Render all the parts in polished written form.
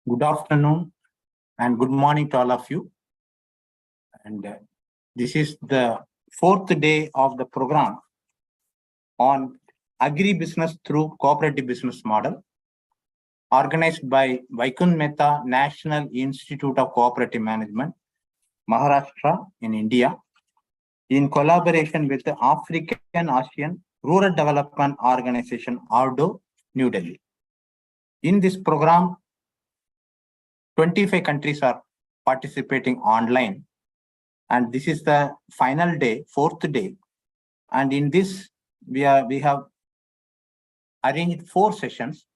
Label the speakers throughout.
Speaker 1: Good afternoon and good morning to all of you. And this is the fourth day of the program on agribusiness through cooperative business model, organized by Vaikun Mehta National Institute of Cooperative Management, Maharashtra in India, in collaboration with the African ASEAN Rural Development Organization, ARDO, New Delhi. In this program, 25 countries are participating online, and this is the final day, fourth day. And in this, we have arranged 4 sessions.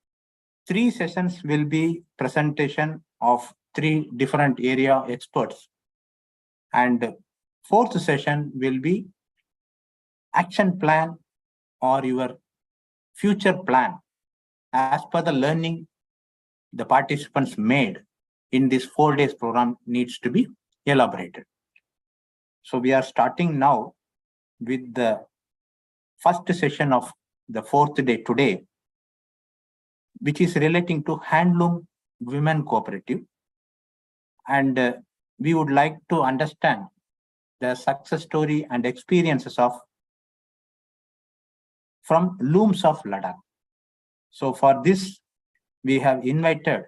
Speaker 1: 3 sessions will be presentation of 3 different area experts, and 4th session will be action plan or your future plan as per the learning the participants made in this 4 days program needs to be elaborated. So we are starting now with the first session of the 4th day today, which is relating to handloom women cooperative. And we would like to understand the success story and experiences from looms of Ladakh. So for this, we have invited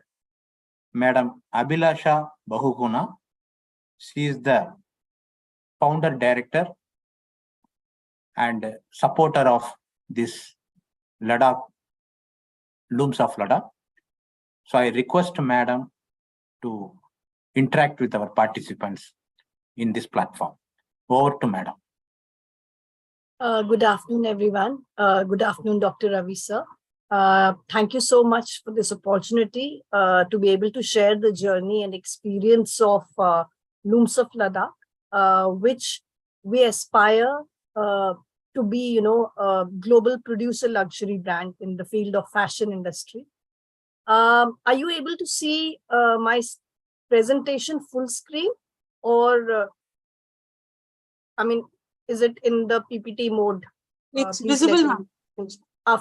Speaker 1: Madam Abhilasha Bahuguna. She is the founder director and supporter of this Ladakh, looms of Ladakh. So I request Madam to interact with our participants in this platform. Over to Madam.
Speaker 2: Good afternoon, everyone. Good afternoon, Dr. Ravi, sir. Thank you so much for this opportunity to be able to share the journey and experience of Looms of Ladakh, which we aspire to be, a global producer luxury brand in the field of fashion industry. Are you able to see my presentation full screen, or is it in the PPT mode?
Speaker 3: It's visible, ma'am.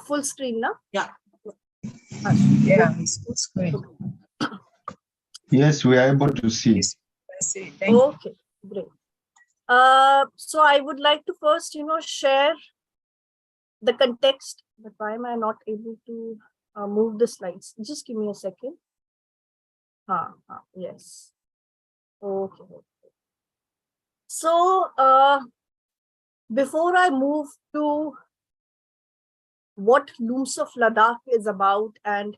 Speaker 2: Full screen now?
Speaker 3: Yeah.
Speaker 4: Yeah, it's full screen.
Speaker 5: Yes, we are able to see.
Speaker 2: Okay, great. So I would like to first, share the context. But why am I not able to move the slides? Just give me a second. Yes. Okay. So before I move to what Looms of Ladakh is about and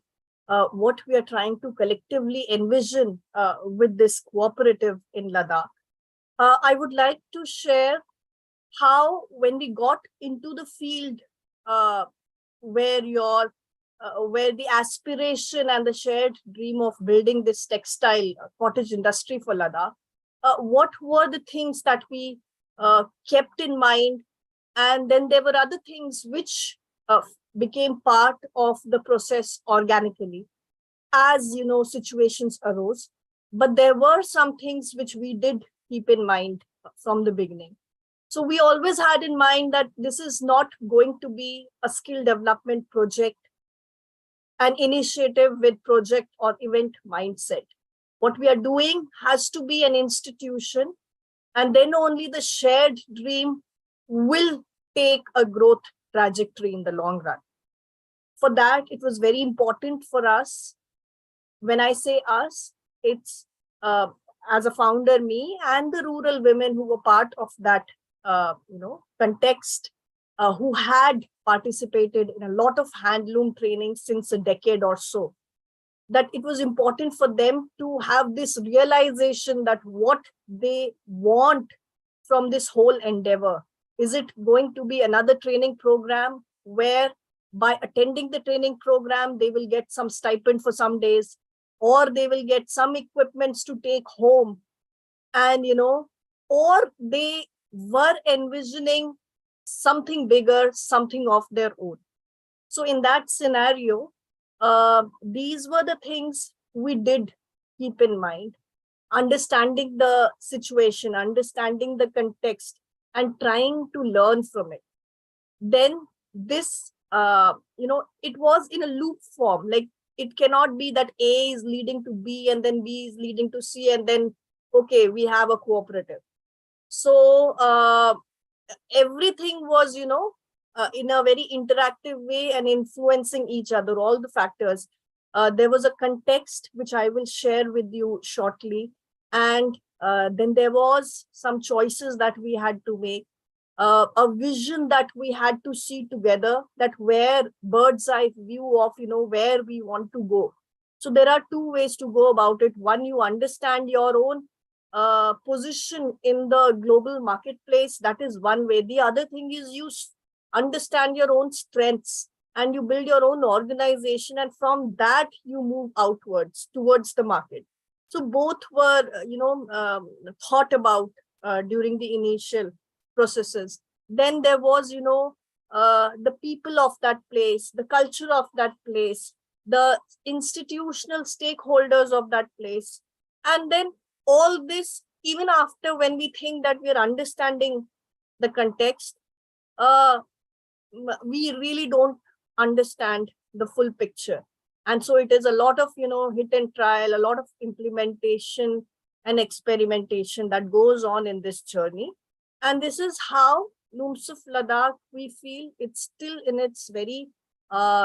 Speaker 2: what we are trying to collectively envision with this cooperative in Ladakh, I would like to share how when we got into the field where the aspiration and the shared dream of building this textile cottage industry for Ladakh, what were the things that we kept in mind, and then there were other things which became part of the process organically as situations arose. But there were some things which we did keep in mind from the beginning. So we always had in mind that this is not going to be a skill development project, an initiative with project or event mindset. What we are doing has to be an institution, and then only the shared dream will take a growth trajectory in the long run. For that, it was very important for us. When I say us, it's as a founder, me and the rural women who were part of that context, who had participated in a lot of handloom training since a decade or so, that it was important for them to have this realization that what they want from this whole endeavor. Is it going to be another training program where by attending the training program, they will get some stipend for some days, or they will get some equipments to take home, and, or they were envisioning something bigger, something of their own. So in that scenario, these were the things we did keep in mind, understanding the situation, understanding the context, and trying to learn from it. Then this, it was in a loop form. Like it cannot be that A is leading to B and then B is leading to C and then, okay, we have a cooperative. So everything was, in a very interactive way and influencing each other, all the factors. There was a context which I will share with you shortly. And then there was some choices that we had to make, a vision that we had to see together, that where bird's eye view of, where we want to go. So there are two ways to go about it. One, you understand your own position in the global marketplace. That is one way. The other thing is you understand your own strengths and you build your own organization, and from that you move outwards towards the market. So both were, thought about during the initial processes. Then there was, the people of that place, the culture of that place, the institutional stakeholders of that place. And then all this, even after when we think that we are understanding the context, we really don't understand the full picture. And so it is a lot of, hit and trial, a lot of implementation and experimentation that goes on in this journey. And this is how Looms of Ladakh, we feel it's still in its very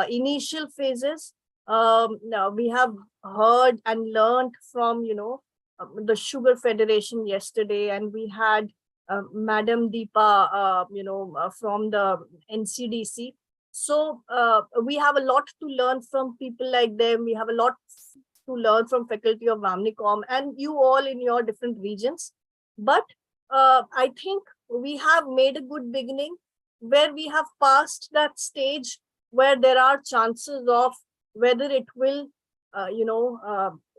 Speaker 2: initial phases. Now we have heard and learned from, the Sugar Federation yesterday, and we had Madam Deepa, from the NCDC. So we have a lot to learn from people like them. We have a lot to learn from faculty of VAMNICOM and you all in your different regions. But I think we have made a good beginning where we have passed that stage where there are chances of whether it will,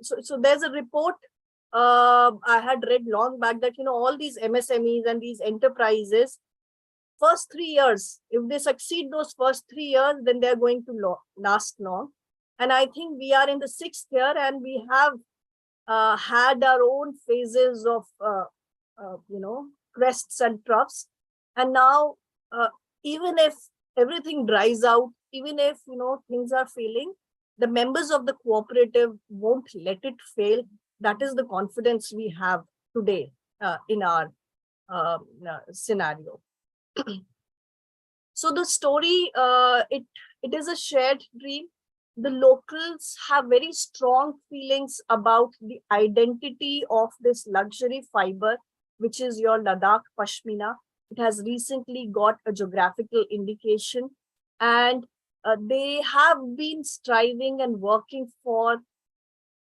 Speaker 2: so there's a report I had read long back that, all these MSMEs and these enterprises, first 3 years, if they succeed those first 3 years, then they're going to last long. And I think we are in the 6th year and we have had our own phases of, crests and troughs. And now, even if everything dries out, even if, things are failing, the members of the cooperative won't let it fail. That is the confidence we have today in our scenario. So the story, it is a shared dream. The locals have very strong feelings about the identity of this luxury fiber, which is your Ladakh Pashmina. It has recently got a geographical indication, and they have been striving and working for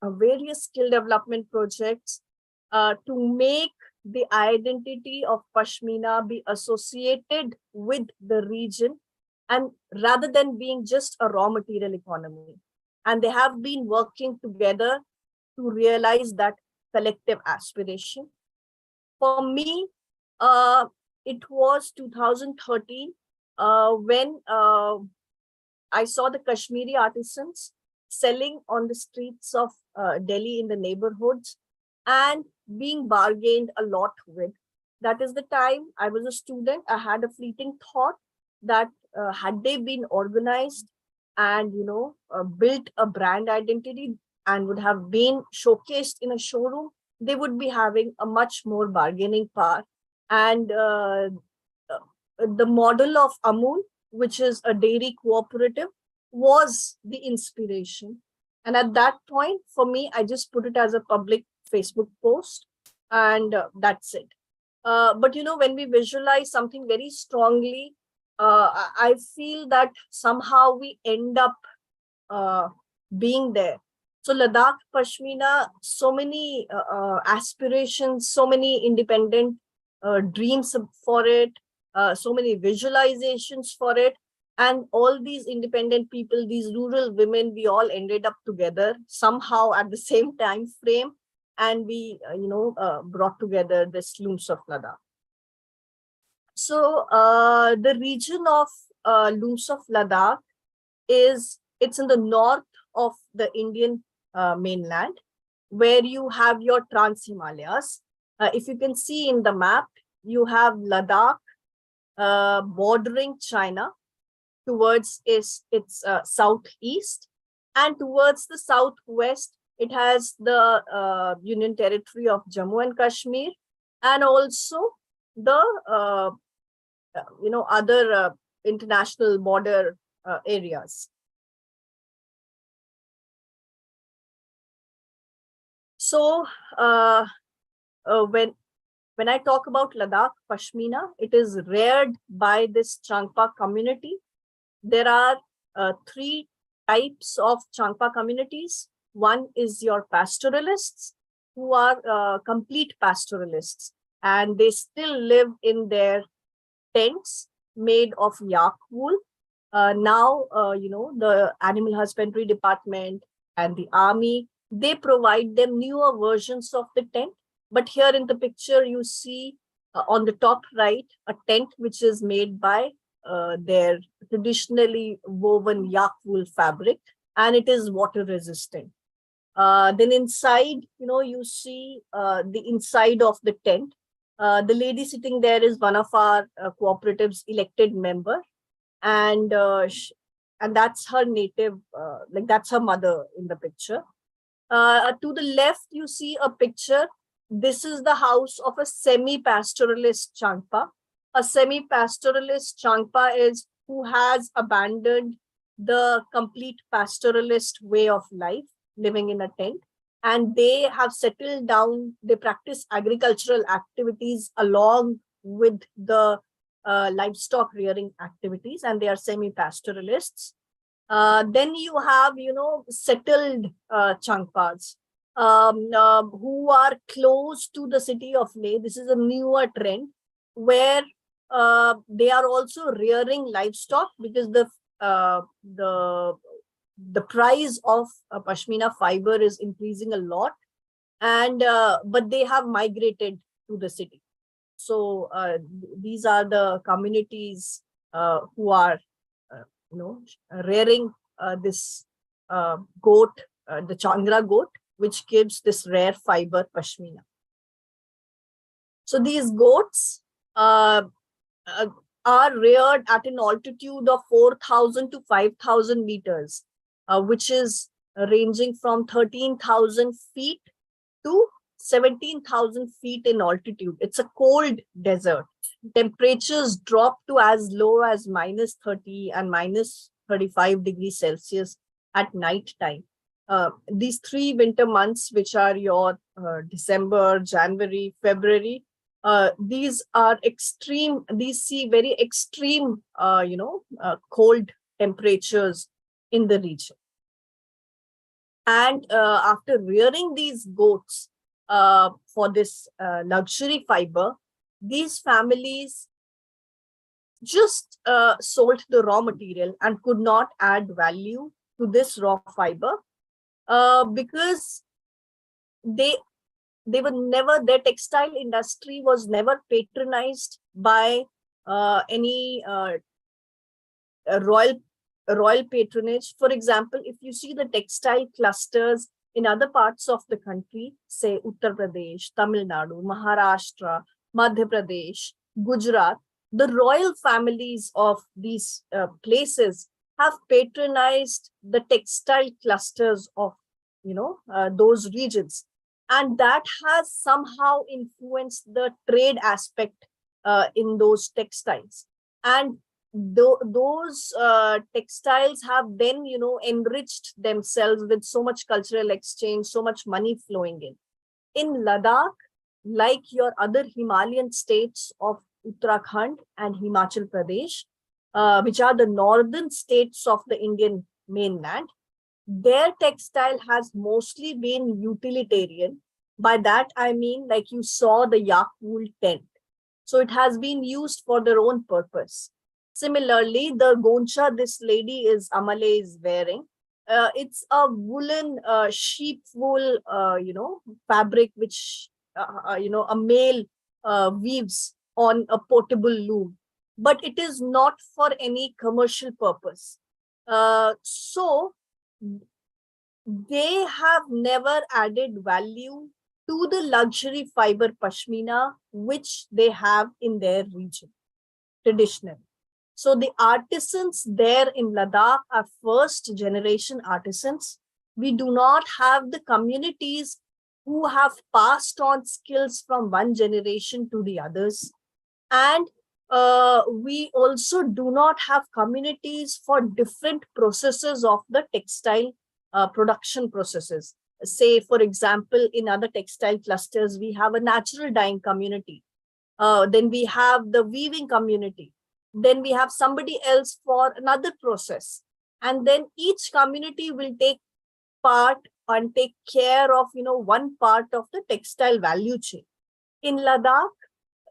Speaker 2: various skill development projects to make the identity of Pashmina be associated with the region, and rather than being just a raw material economy. And they have been working together to realize that collective aspiration. For me, it was 2013 when I saw the Kashmiri artisans selling on the streets of Delhi in the neighborhoods and being bargained a lot with. That is the time I was a student. I had a fleeting thought that had they been organized and, built a brand identity and would have been showcased in a showroom, they would be having a much more bargaining power. And the model of Amul, which is a dairy cooperative, was the inspiration. And at that point, for me, I just put it as a public Facebook post, and that's it. But, when we visualize something very strongly, I feel that somehow we end up being there. So Ladakh Pashmina, so many aspirations, so many independent dreams for it, so many visualizations for it. And all these independent people, these rural women, we all ended up together somehow at the same time frame. And we, brought together this Looms of Ladakh. So the region of Looms of Ladakh it's in the north of the Indian mainland, where you have your Trans-Himalayas. If you can see in the map, you have Ladakh bordering China towards its southeast. And towards the southwest, it has the Union Territory of Jammu and Kashmir, and also the other international border areas. So when I talk about Ladakh Pashmina, it is reared by this Changpa community. There are three types of Changpa communities. One is your pastoralists, who are complete pastoralists, and they still live in their tents made of yak wool. Now, the animal husbandry department and the army, they provide them newer versions of the tent. But here in the picture, you see on the top right, a tent which is made by their traditionally woven yak wool fabric, and it is water resistant. Then inside, you see the inside of the tent. The lady sitting there is one of our cooperative's elected member, and that's her native, that's her mother in the picture. To the left, you see a picture. This is the house of a semi-pastoralist Changpa. A semi-pastoralist Changpa is who has abandoned the complete pastoralist way of life, living in a tent, and they have settled down. They practice agricultural activities along with the livestock rearing activities, and they are semi-pastoralists. Then you have, settled Changpas who are close to the city of Leh. This is a newer trend where they are also rearing livestock, because the price of Pashmina fiber is increasing a lot, and but they have migrated to the city. So these are the communities who are rearing this goat, the Changra goat, which gives this rare fiber Pashmina. So these goats are reared at an altitude of 4,000 to 5,000 meters, which is ranging from 13,000 feet to 17,000 feet in altitude. It's a cold desert. Temperatures drop to as low as -30 and -35 degrees Celsius at night time. These 3 winter months, which are your December, January, February, these are extreme. These see very extreme, cold temperatures in the region. And after rearing these goats for this luxury fiber, these families just sold the raw material and could not add value to this raw fiber because they were never, their textile industry was never patronized by any royal patronage. For example, if you see the textile clusters in other parts of the country, say Uttar Pradesh, Tamil Nadu, Maharashtra, Madhya Pradesh, Gujarat, the royal families of these places have patronized the textile clusters of those regions, and that has somehow influenced the trade aspect in those textiles. And those textiles have then enriched themselves with so much cultural exchange, so much money flowing in. In Ladakh, like your other Himalayan states of Uttarakhand and Himachal Pradesh, which are the northern states of the Indian mainland, their textile has mostly been utilitarian. By that I mean, like you saw the yak wool tent. So it has been used for their own purpose. Similarly, the goncha this lady Amale is wearing, it's a woolen sheep wool, fabric which a male weaves on a portable loom, but it is not for any commercial purpose. So they have never added value to the luxury fiber Pashmina which they have in their region traditionally. So the artisans there in Ladakh are first generation artisans. We do not have the communities who have passed on skills from one generation to the others. And we also do not have communities for different processes of the textile production processes. Say, for example, in other textile clusters, we have a natural dyeing community. Then we have the weaving community. Then we have somebody else for another process. And then each community will take part and take care of, one part of the textile value chain. In Ladakh,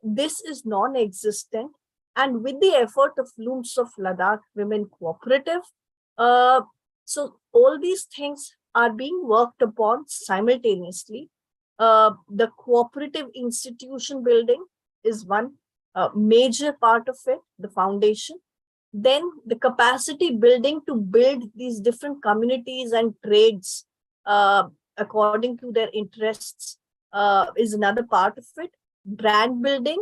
Speaker 2: this is non-existent. And with the effort of Looms of Ladakh Women Cooperative, so all these things are being worked upon simultaneously. The cooperative institution building is one major part of it, the foundation. Then the capacity building to build these different communities and trades according to their interests is another part of it. Brand building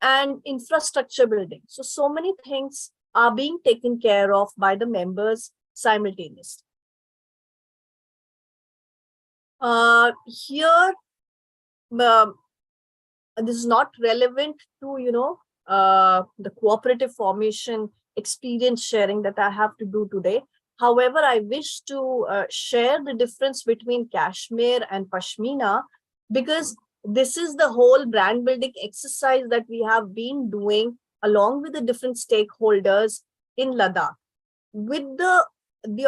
Speaker 2: and infrastructure building. So many things are being taken care of by the members simultaneously. Here, this is not relevant to, the cooperative formation experience sharing that I have to do today. However, I wish to share the difference between Kashmir and Pashmina, because this is the whole brand building exercise that we have been doing along with the different stakeholders in Ladakh. With the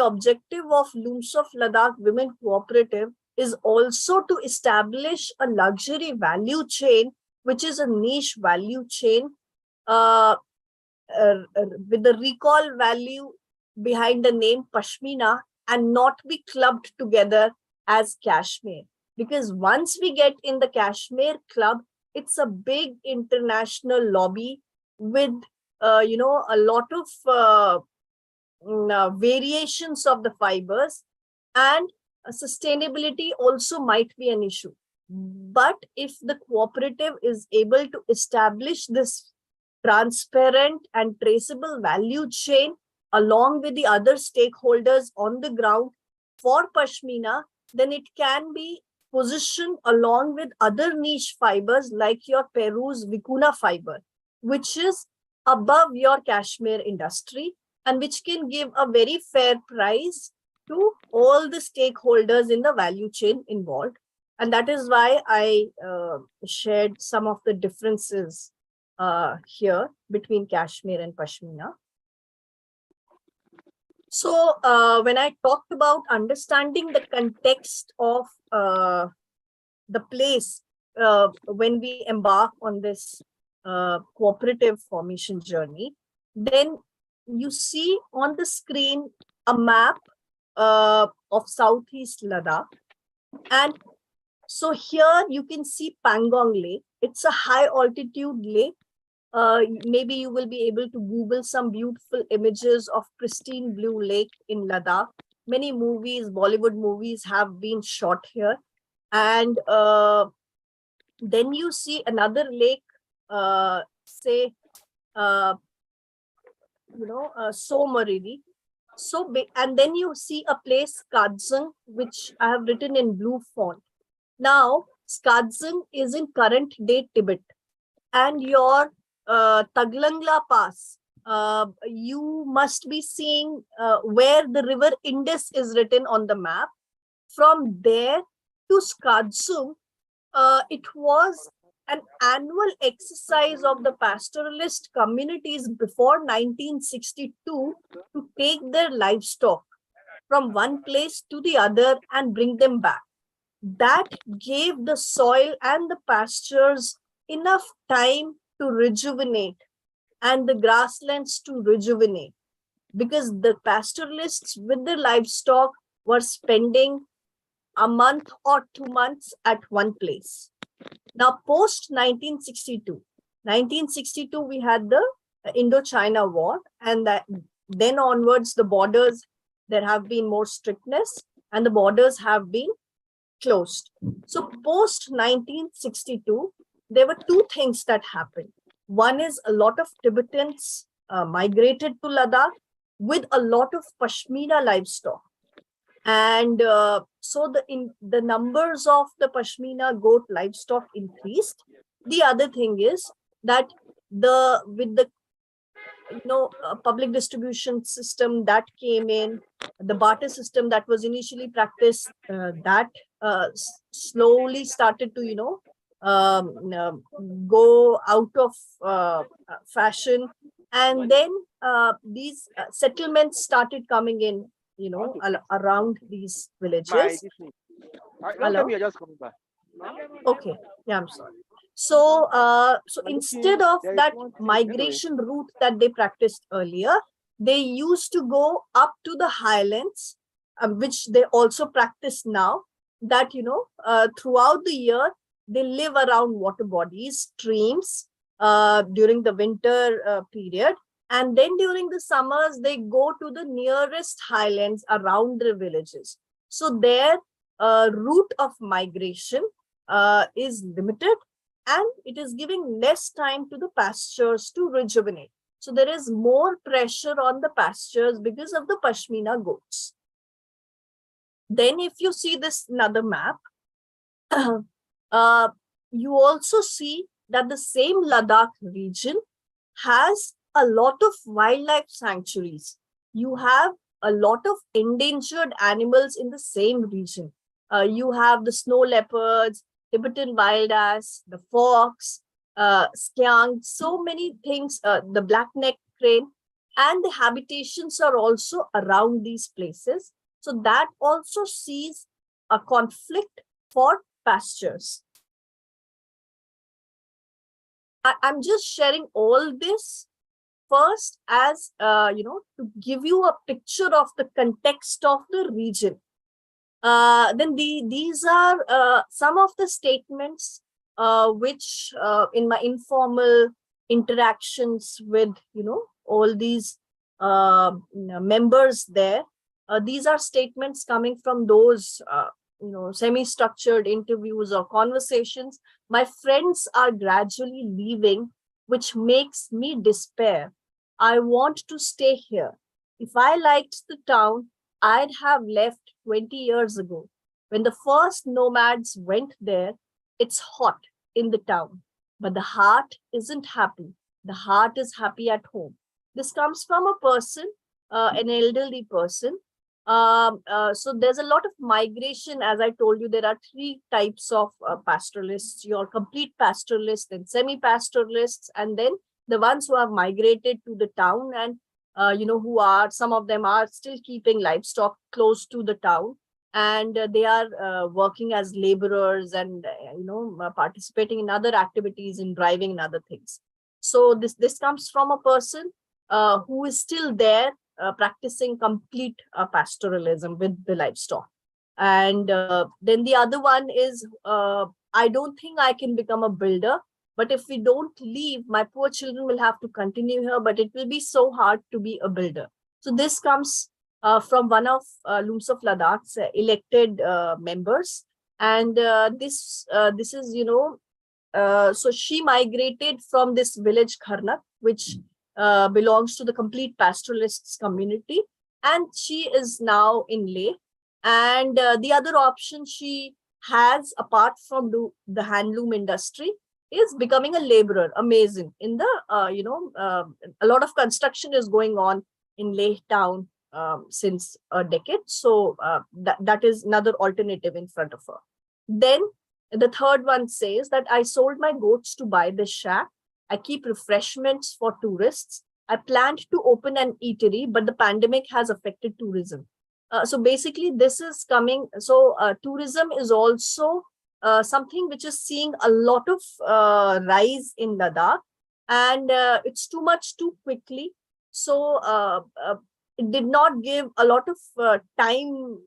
Speaker 2: objective of Looms of Ladakh Women Cooperative is also to establish a luxury value chain, which is a niche value chain with the recall value behind the name Pashmina, and not be clubbed together as Kashmir. Because once we get in the Kashmir club, it's a big international lobby with, a lot of variations of the fibers, and sustainability also might be an issue. But if the cooperative is able to establish this transparent and traceable value chain along with the other stakeholders on the ground for Pashmina, then it can be positioned along with other niche fibers like your Peru's Vicuna fiber, which is above your Kashmir industry and which can give a very fair price to all the stakeholders in the value chain involved. And that is why I shared some of the differences here between Kashmir and Pashmina. So when I talked about understanding the context of the place when we embark on this cooperative formation journey, then you see on the screen a map of Southeast Ladakh. And so here you can see Pangong Lake. It's a high altitude lake. Maybe you will be able to Google some beautiful images of pristine blue lake in Ladakh. Many movies, Bollywood movies have been shot here. And then you see another lake, say, Somariri. So big. And then you see a place, Skadzung, which I have written in blue font. Now, Skadzung is in current day Tibet. And your Taglangla Pass, you must be seeing where the river Indus is written on the map. From there to Skadzung, it was an annual exercise of the pastoralist communities before 1962 to take their livestock from one place to the other and bring them back. That gave the soil and the pastures enough time to rejuvenate and the grasslands to rejuvenate, because the pastoralists with their livestock were spending a month or 2 months at one place. Now, post 1962, we had the Indochina War, and then onwards, the borders, there have been more strictness and the borders have been closed. So post 1962, there were two things that happened. One is a lot of Tibetans migrated to Ladakh with a lot of Pashmina livestock. And so the numbers of the Pashmina goat livestock increased. The other thing is that with the public distribution system that came in, the barter system that was initially practiced, that slowly started to go out of fashion, and then these settlements started coming in, around these villages. Hello?
Speaker 3: You're just coming back.
Speaker 2: Okay, yeah, I'm sorry. So, so
Speaker 3: I'm
Speaker 2: instead
Speaker 3: looking,
Speaker 2: of
Speaker 3: there is
Speaker 2: that
Speaker 3: one thing,
Speaker 2: migration route that they practiced earlier, they used to go up to the highlands, which they also practice now, that, throughout the year, they live around water bodies, streams, during the winter period. And then during the summers, they go to the nearest highlands around the villages. So their route of migration is limited, and it is giving less time to the pastures to rejuvenate. So there is more pressure on the pastures because of the Pashmina goats. Then if you see this another map, you also see that the same Ladakh region has a lot of wildlife sanctuaries. You have a lot of endangered animals in the same region. You have the snow leopards, Tibetan wild ass, the fox, skunk, so many things, the black-necked crane, and the habitations are also around these places. So that also sees a conflict for pastures. I'm just sharing all this first as, to give you a picture of the context of the region. Then these are some of the statements which in my informal interactions with all these members there, these are statements coming from those semi-structured interviews or conversations. My friends are gradually leaving, which makes me despair. I want to stay here. If I liked the town, I'd have left 20 years ago. When the first nomads went there, it's hot in the town, but the heart isn't happy. The heart is happy at home. This comes from a person, an elderly person. So there's a lot of migration. As I told you, there are three types of pastoralists: your complete pastoralists, then semi-pastoralists, and then the ones who have migrated to the town and who are, some of them are still keeping livestock close to the town, and they are working as laborers and participating in other activities, in driving and other things. So this comes from a person who is still there, practicing complete pastoralism with the livestock. And then the other one is, I don't think I can become a builder, but if we don't leave, my poor children will have to continue here, but it will be so hard to be a builder. So this comes from one of Looms of Ladakh's elected members. And this is, so she migrated from this village Kharnak, which belongs to the complete pastoralists community, and she is now in Leh. And the other option she has, apart from the handloom industry, is becoming a laborer. Amazing. In the a lot of construction is going on in Leh town since a decade. So that is another alternative in front of her. Then the third one says that I sold my goats to buy this shack. I keep refreshments for tourists. I planned to open an eatery, but the pandemic has affected tourism. So basically this is coming. So tourism is also something which is seeing a lot of rise in Ladakh, and it's too much too quickly. So it did not give a lot of time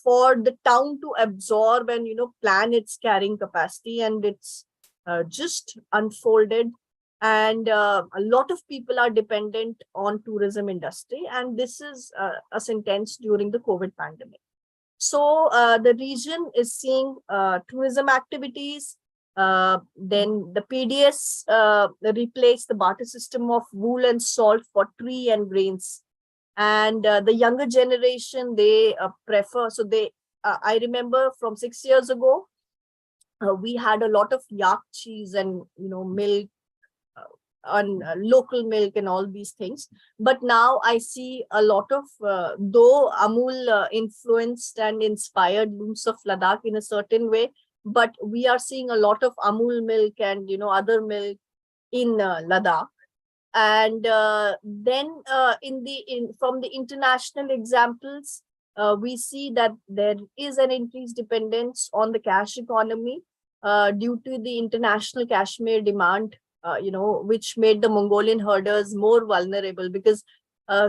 Speaker 2: for the town to absorb and plan its carrying capacity, and it's just unfolded. And a lot of people are dependent on tourism industry, and this is a sentence during the COVID pandemic. So the region is seeing tourism activities, Then the PDS replaced the barter system of wool and salt for tree and grains. And the younger generation, they prefer, so they, I remember from 6 years ago, we had a lot of yak cheese and, milk, on local milk and all these things. But now I see a lot of, though Amul influenced and inspired looms of Ladakh in a certain way, but we are seeing a lot of Amul milk and, other milk in Ladakh. And then from the international examples, we see that there is an increased dependence on the cash economy due to the international Kashmir demand, which made the Mongolian herders more vulnerable, because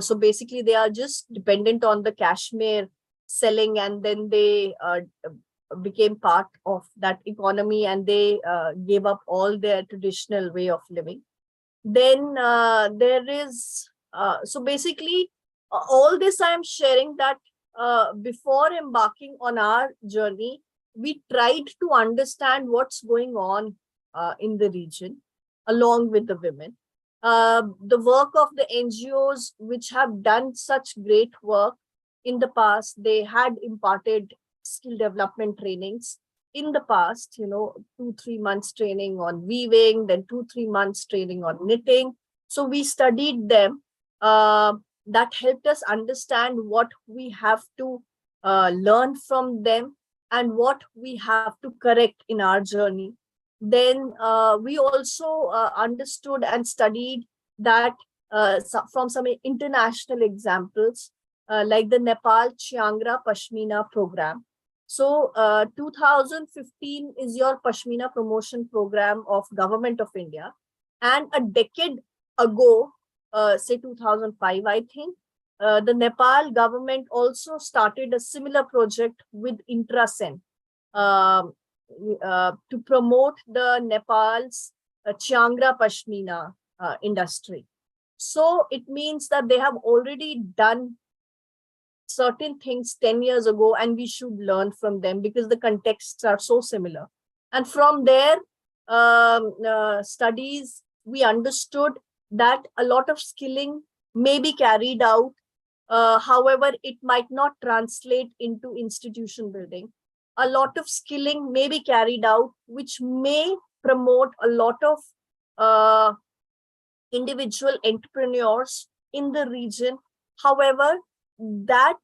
Speaker 2: so basically they are just dependent on the Kashmir selling, and then they became part of that economy, and they gave up all their traditional way of living. Then there is, so basically all this I am sharing that before embarking on our journey, we tried to understand what's going on in the region along with the women. The work of the NGOs which have done such great work in the past, they had imparted skill development trainings in the past, 2-3 months training on weaving, then 2-3 months training on knitting. So we studied them. That helped us understand what we have to learn from them and what we have to correct in our journey. Then we also understood and studied that from some international examples, like the Nepal Chiangra Pashmina program. So 2015 is your Pashmina promotion program of Government of India. And a decade ago, say 2005, I think, the Nepal government also started a similar project with Intrasen to promote the Nepal's Chiangra Pashmina industry. So it means that they have already done certain things 10 years ago, and we should learn from them because the contexts are so similar. And from their studies, we understood that a lot of skilling may be carried out. However, it might not translate into institution building. A lot of skilling may be carried out, which may promote a lot of individual entrepreneurs in the region. However, that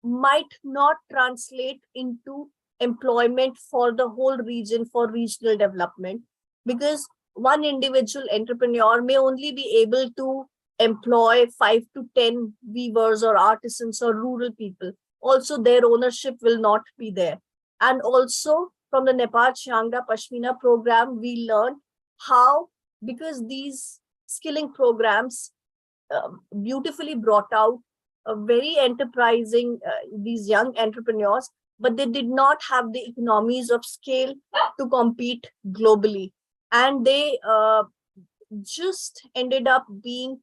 Speaker 2: might not translate into employment for the whole region, for regional development, because one individual entrepreneur may only be able to employ 5 to 10 weavers or artisans or rural people. Also, their ownership will not be there. And also from the Nepal Chiangra Pashmina program, we learned how, because these skilling programs beautifully brought out very enterprising, these young entrepreneurs, but they did not have the economies of scale to compete globally. And they just ended up being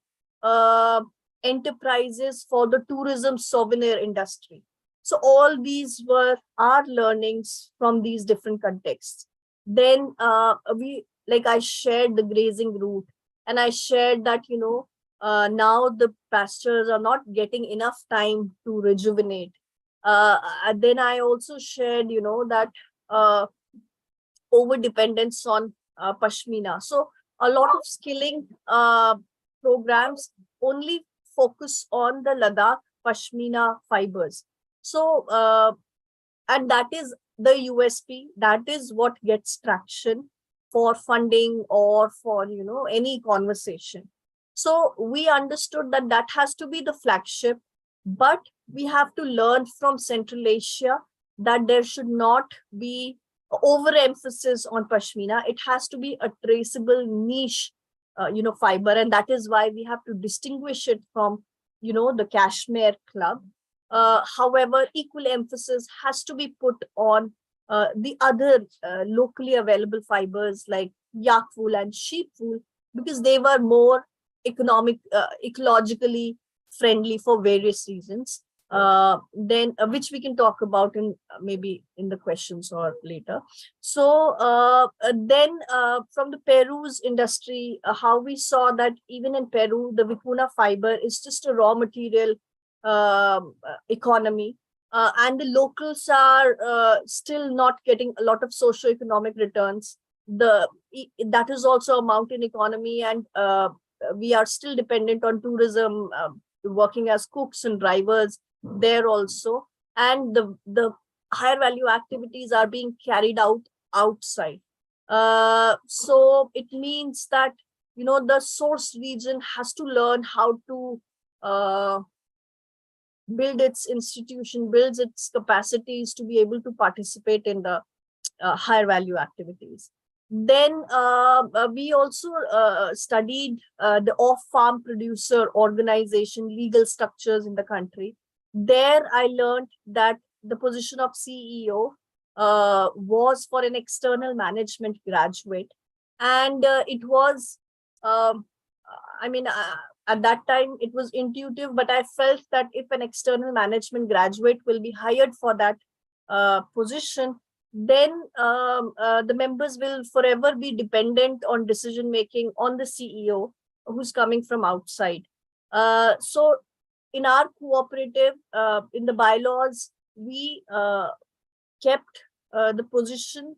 Speaker 2: enterprises for the tourism souvenir industry. So all these were our learnings from these different contexts. Then like I shared the grazing route, and I shared that, now the pastures are not getting enough time to rejuvenate. Then I also shared, that over dependence on Pashmina. So a lot of skilling programs only focus on the Ladakh Pashmina fibers. So, and that is the USP. That is what gets traction for funding or for, any conversation. So we understood that that has to be the flagship, but we have to learn from Central Asia that there should not be overemphasis on Pashmina. It has to be a traceable niche, fiber. And that is why we have to distinguish it from, the Kashmir club. However, equal emphasis has to be put on the other locally available fibers like yak wool and sheep wool, because they were more ecologically friendly for various reasons. then which we can talk about in maybe in the questions or later. So then from the Peru's industry, how we saw that even in Peru, the Vicuna fiber is just a raw material economy. And the locals are still not getting a lot of socio-economic returns. That is also a mountain economy, and we are still dependent on tourism, working as cooks and drivers there also, and the higher value activities are being carried out outside. So it means that the source region has to learn how to build its institution, builds its capacities to be able to participate in the higher value activities. Then we also studied the off-farm producer organization, legal structures in the country. There I learned that the position of CEO was for an external management graduate. And it was, at that time it was intuitive, but I felt that if an external management graduate will be hired for that position, then the members will forever be dependent on decision making on the CEO who's coming from outside. So in our cooperative, in the bylaws, we kept the position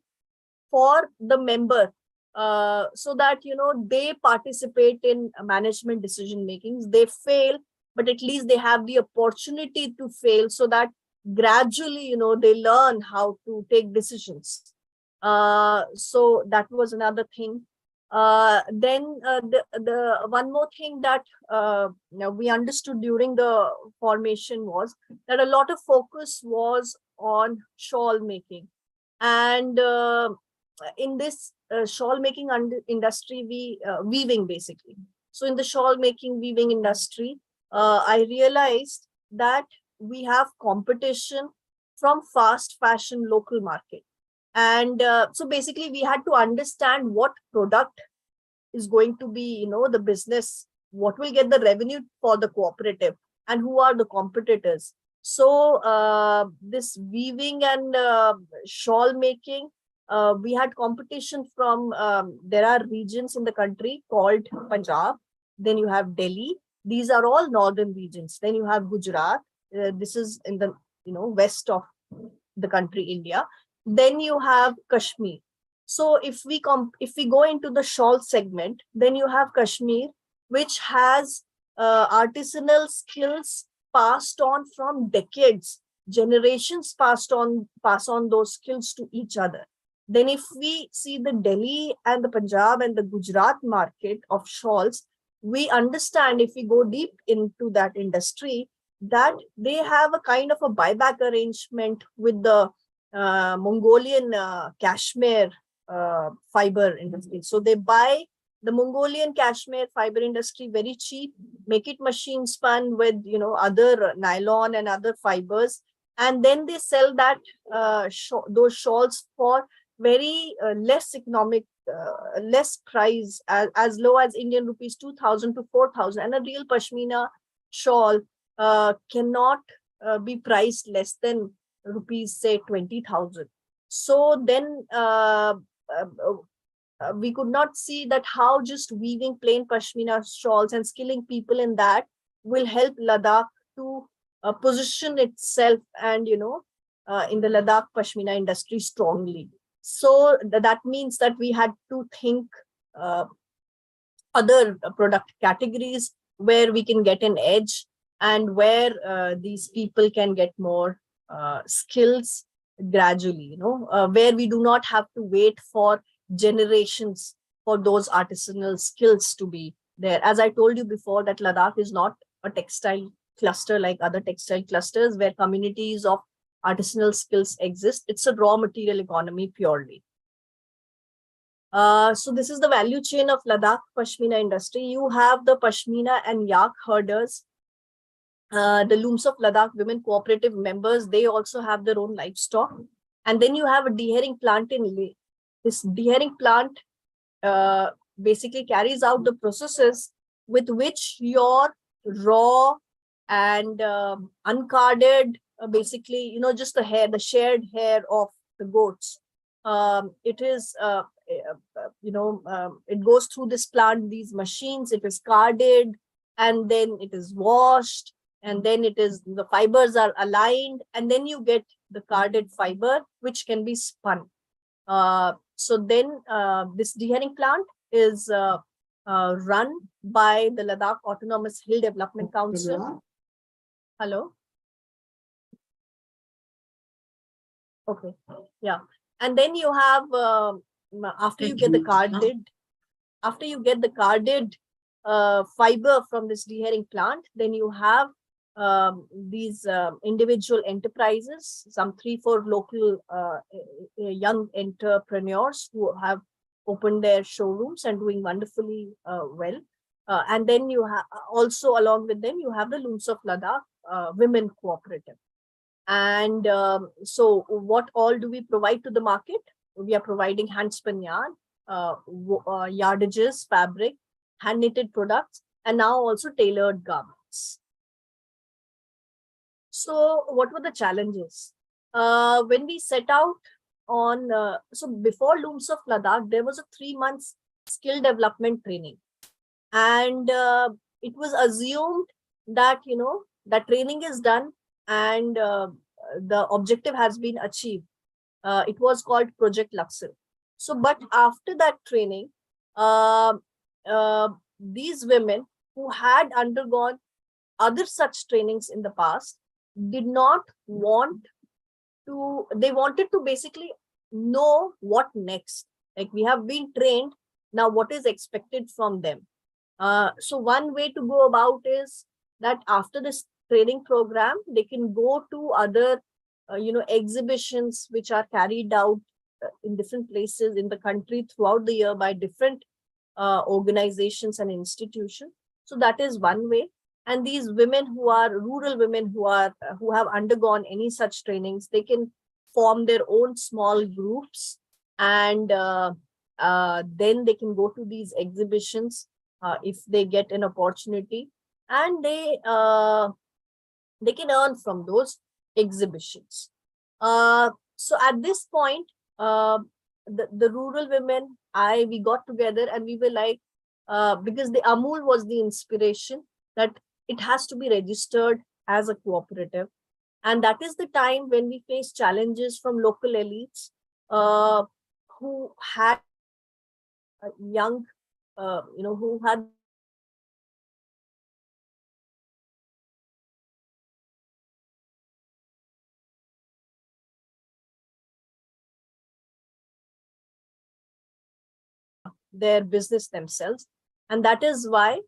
Speaker 2: for the member, so that they participate in management decision makings. They fail, but at least they have the opportunity to fail, so that gradually they learn how to take decisions. So that was another thing. Then the one more thing that we understood during the formation was that a lot of focus was on shawl making. And in this shawl making industry, weaving basically. So in the shawl making weaving industry, I realized that we have competition from fast fashion local market. And so basically we had to understand what product is going to be, the business, what will get the revenue for the cooperative, and who are the competitors. So this weaving and shawl making, we had competition from, there are regions in the country called Punjab, then you have Delhi. These are all northern regions. Then you have Gujarat. This is in the west of the country, India. Then you have Kashmir. So if we go into the shawl segment, then you have Kashmir, which has artisanal skills passed on from decades. Generations pass on those skills to each other. Then if we see the Delhi and the Punjab and the Gujarat market of shawls, we understand, if we go deep into that industry, that they have a kind of a buyback arrangement with the Mongolian cashmere fiber industry. So they buy the Mongolian cashmere fiber industry very cheap, make it machine spun with other nylon and other fibers, and then they sell that those shawls for very less economic, less price, as low as Indian rupees 2,000 to 4,000. And a real pashmina shawl cannot be priced less than rupees, say 20,000. So then we could not see that how just weaving plain pashmina shawls and skilling people in that will help Ladakh to position itself and in the Ladakh pashmina industry strongly. So that means that we had to think other product categories where we can get an edge, and where these people can get more skills gradually, where we do not have to wait for generations for those artisanal skills to be there. As I told you before, that Ladakh is not a textile cluster like other textile clusters where communities of artisanal skills exist. It's a raw material economy purely. So this is the value chain of Ladakh pashmina industry. You have the pashmina and yak herders, the Looms of Ladakh women cooperative members. They also have their own livestock. And then you have a dehairing plant in Leh. This dehairing plant basically carries out the processes with which your raw and uncarded, basically, just the hair, the shared hair of the goats. It is, it goes through this plant, these machines, it is carded, and then it is washed, and then the fibers are aligned, and then you get the carded fiber, which can be spun. So then this dehairing plant is run by the Ladakh Autonomous Hill Development Council. Hello. Okay. Yeah. And then you have, after you get the carded fiber from this dehairing plant, then you have these individual enterprises, some 3-4 local young entrepreneurs who have opened their showrooms and doing wonderfully well. And then you have also, along with them, you have the Looms of Ladakh Women Cooperative. And so what all do we provide to the market? We are providing hand spun yarn, yardages, fabric, hand knitted products, and now also tailored garments. So what were the challenges? When we set out on, so before Looms of Ladakh, there was a 3 months skill development training. And it was assumed that, that training is done and the objective has been achieved. It was called Project Luxor. So, but after that training, these women who had undergone other such trainings in the past did not want to, they wanted to basically know what next. Like, we have been trained, now what is expected from them? So one way to go about is that after this training program, they can go to other, exhibitions which are carried out in different places in the country throughout the year by different organizations and institutions. So that is one way. And these women who are rural women who have undergone any such trainings, they can form their own small groups, and then they can go to these exhibitions if they get an opportunity, and they can earn from those exhibitions. So at this point, the rural women, we got together and we were like, because the Amul was the inspiration, that it has to be registered as a cooperative. And that is the time when we face challenges from local elites who had young, who had their business themselves. And that is why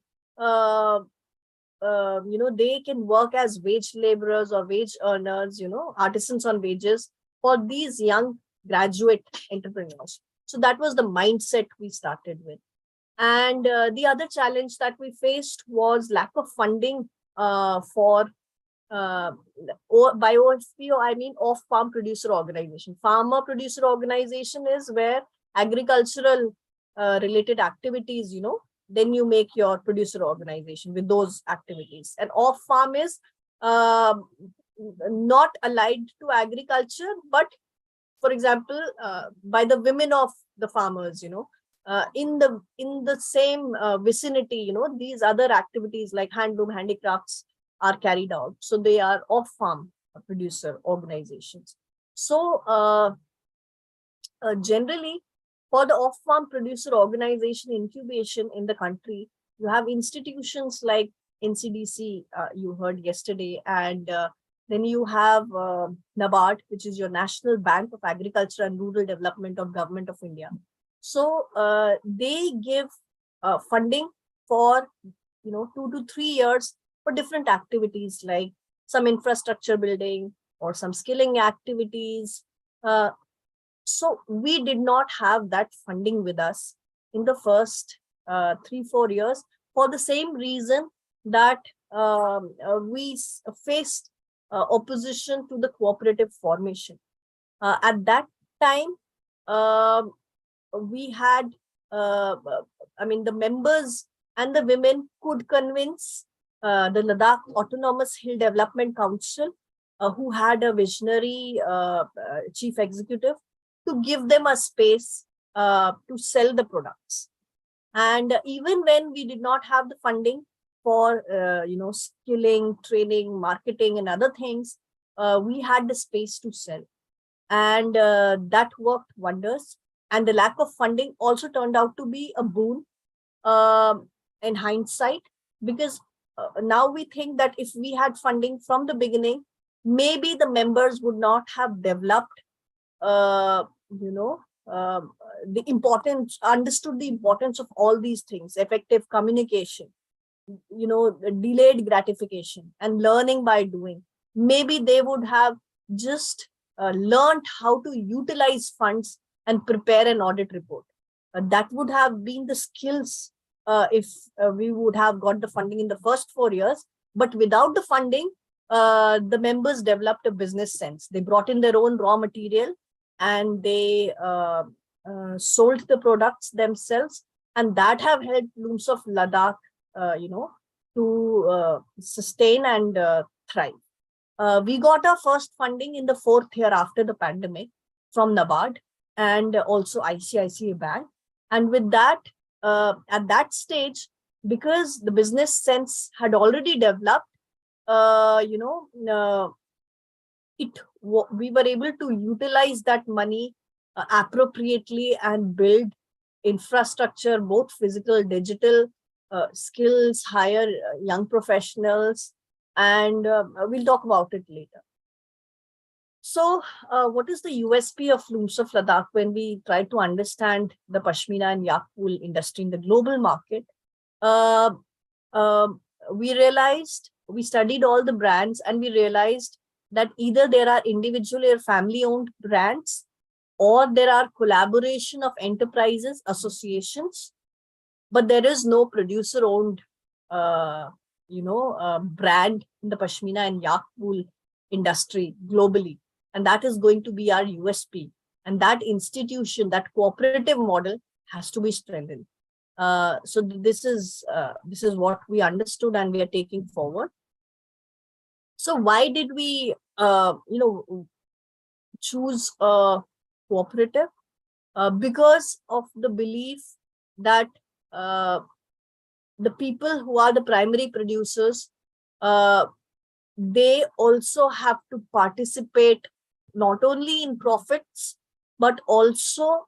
Speaker 2: they can work as wage laborers or wage earners, artisans on wages for these young graduate entrepreneurs. So that was the mindset we started with. And the other challenge that we faced was lack of funding for by OFPO, I mean off-farm producer organization. Farmer producer organization is where agricultural related activities, then you make your producer organization with those activities. And off-farm is not allied to agriculture, but for example, by the women of the farmers, in the same vicinity, these other activities like handloom, handicrafts are carried out. So they are off-farm producer organizations. So generally, for the off-farm producer organization incubation in the country, you have institutions like NCDC, you heard yesterday, and then you have NABARD, which is your National Bank of Agriculture and Rural Development of Government of India. So they give funding for 2 to 3 years for different activities like some infrastructure building or some skilling activities. So we did not have that funding with us in the first 3-4 years, for the same reason that we faced opposition to the cooperative formation. At that time, we had, the members and the women could convince the Ladakh Autonomous Hill Development Council, who had a visionary chief executive, to give them a space to sell the products. And even when we did not have the funding for skilling, training, marketing, and other things, we had the space to sell, and that worked wonders. And the lack of funding also turned out to be a boon in hindsight, because now we think that if we had funding from the beginning, maybe the members would not have developed the importance, understood the importance of all these things: effective communication, delayed gratification, and learning by doing. Maybe they would have just learned how to utilize funds and prepare an audit report. That would have been the skills if we would have got the funding in the first 4 years. But without the funding, the members developed a business sense. They brought in their own raw material, and they sold the products themselves, and that have helped Looms of Ladakh, to sustain and thrive. We got our first funding in the 4th year after the pandemic from NABARD and also ICICI Bank. And with that, at that stage, because the business sense had already developed, we were able to utilize that money appropriately and build infrastructure, both physical, digital, skills, hire young professionals, and we'll talk about it later. So what is the USP of Looms of Ladakh when we try to understand the Pashmina and yak wool industry in the global market? We studied all the brands, and we realized that either there are individually or family-owned brands, or there are collaboration of enterprises, associations, but there is no producer-owned, brand in the Pashmina and yak wool industry globally. And that is going to be our USP. And that institution, that cooperative model, has to be strengthened. So this is what we understood and we are taking forward. So why did we, choose a cooperative? Because of the belief that the people who are the primary producers, they also have to participate not only in profits, but also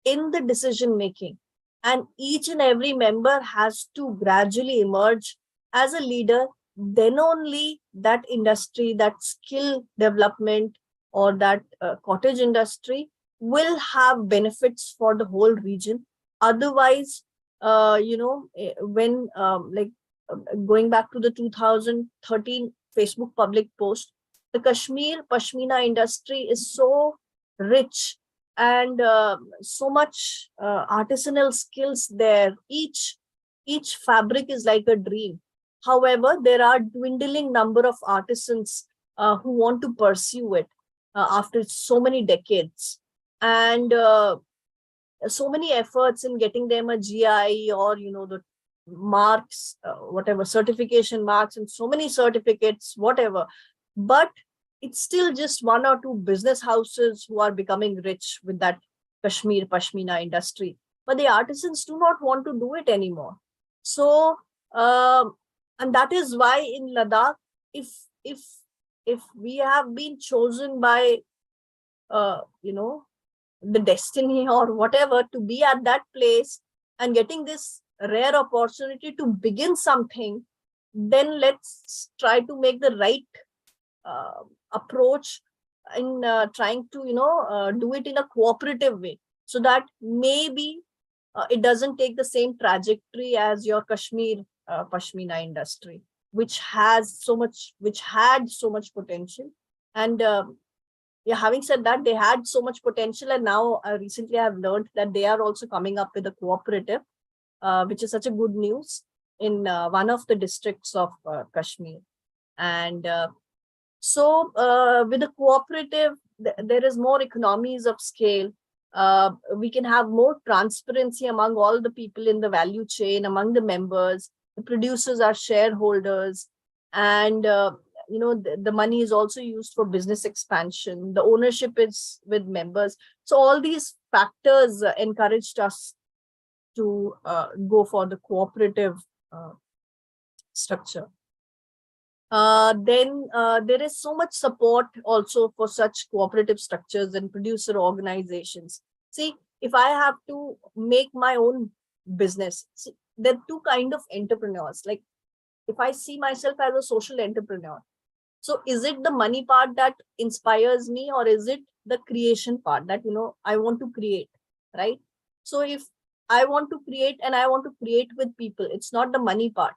Speaker 2: in the decision making. And each and every member has to gradually emerge as a leader. Then only that industry, that skill development, or that cottage industry will have benefits for the whole region. Otherwise, when going back to the 2013 Facebook public post, the Kashmir Pashmina industry is so rich and so much artisanal skills there. Each fabric is like a dream. However, there are dwindling number of artisans who want to pursue it after so many decades, and so many efforts in getting them a GI or the marks, whatever certification marks, and so many certificates, whatever. But it's still just 1 or 2 business houses who are becoming rich with that Kashmir Pashmina industry. But the artisans do not want to do it anymore. So, and that is why in Ladakh, if we have been chosen by, the destiny or whatever to be at that place and getting this rare opportunity to begin something, then let's try to make the right approach in trying to do it in a cooperative way, so that maybe it doesn't take the same trajectory as your Kashmir Pashmina industry, which had so much potential. And having said that, they had so much potential, and now recently I have learned that they are also coming up with a cooperative, which is such a good news in one of the districts of Kashmir. And so with the cooperative, there is more economies of scale. We can have more transparency among all the people in the value chain, among the members. the producers are shareholders, and the money is also used for business expansion. The ownership is with members. So all these factors encouraged us to go for the cooperative structure. Then there is so much support also for such cooperative structures and producer organizations. See, if I have to make my own business, see, there are two kind of entrepreneurs. Like, if I see myself as a social entrepreneur, so is it the money part that inspires me, or is it the creation part that, I want to create, right? So if I want to create and I want to create with people, it's not the money part.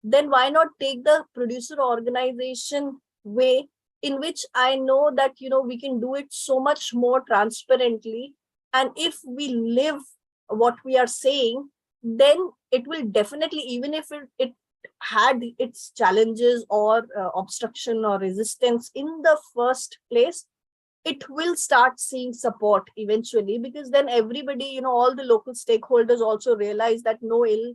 Speaker 2: Then why not take the producer organization way, in which I know that, we can do it so much more transparently. And if we live what we are saying, then it will definitely, even if it had its challenges or obstruction or resistance in the first place, it will start seeing support eventually, because then everybody, all the local stakeholders also realize that no ill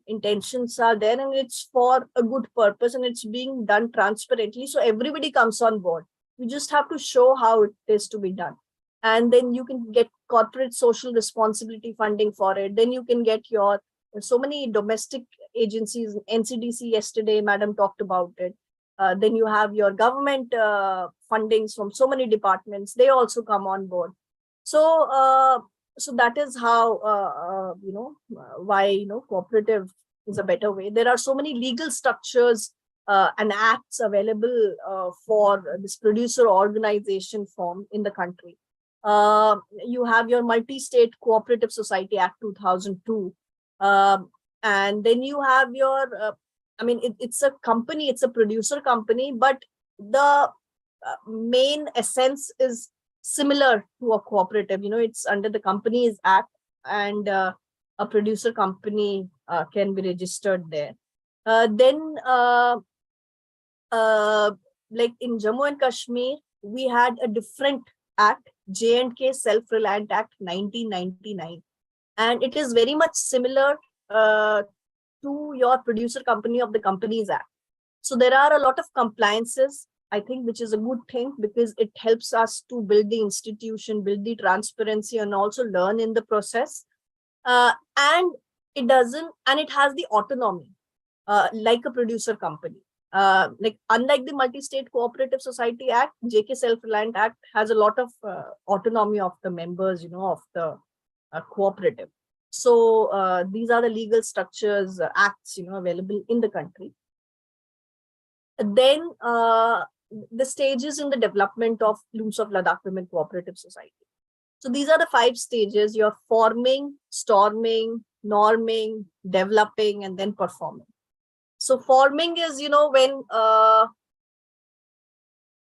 Speaker 2: intentions are there, and it's for a good purpose, and it's being done transparently. So everybody comes on board. You just have to show how it is to be done. And then you can get corporate social responsibility funding for it. Then you can get so many domestic agencies, NCDC yesterday, madam talked about it. Then you have your government fundings from so many departments. They also come on board. So that is how, why, cooperative is a better way. There are so many legal structures and acts available for this producer organization form in the country. You have your Multi-State Cooperative Society Act 2002. And then you have your, it's a company, it's a producer company, but the main essence is similar to a cooperative. It's under the Companies Act, and a producer company can be registered there. Then like in Jammu and Kashmir, we had a different act, J&K Self-Reliant Act 1999. And it is very much similar to your producer company of the Companies Act. So there are a lot of compliances, I think, which is a good thing, because it helps us to build the institution, build the transparency, and also learn in the process. And it has the autonomy, like a producer company. Like, unlike the Multi-State Cooperative Society Act, JK Self-Reliant Act has a lot of autonomy of the members, of the cooperative. So these are the legal structures, acts, available in the country. Then the stages in the development of Looms of Ladakh Women Cooperative Society. So these are the 5 stages: you're forming, storming, norming, developing, and then performing. So forming is, when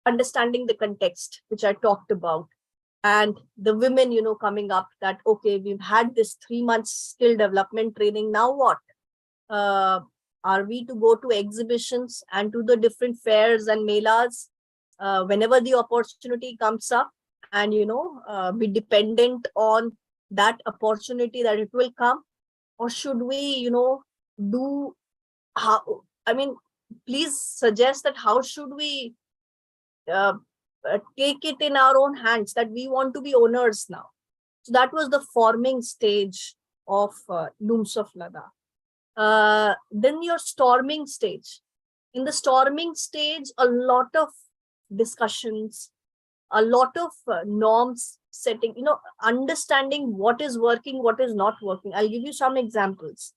Speaker 2: understanding the context, which I talked about, and the women, coming up that, okay, we've had this 3 months skill development training. Now what? Are we to go to exhibitions and to the different fairs and melas whenever the opportunity comes up, and, be dependent on that opportunity that it will come? Or should we, do how? Please suggest that how should we take it in our own hands, that we want to be owners now. So that was the forming stage of Looms of Ladakh. Then your storming stage. In the storming stage, a lot of discussions, a lot of norms setting, understanding what is working, what is not working. I'll give you some examples.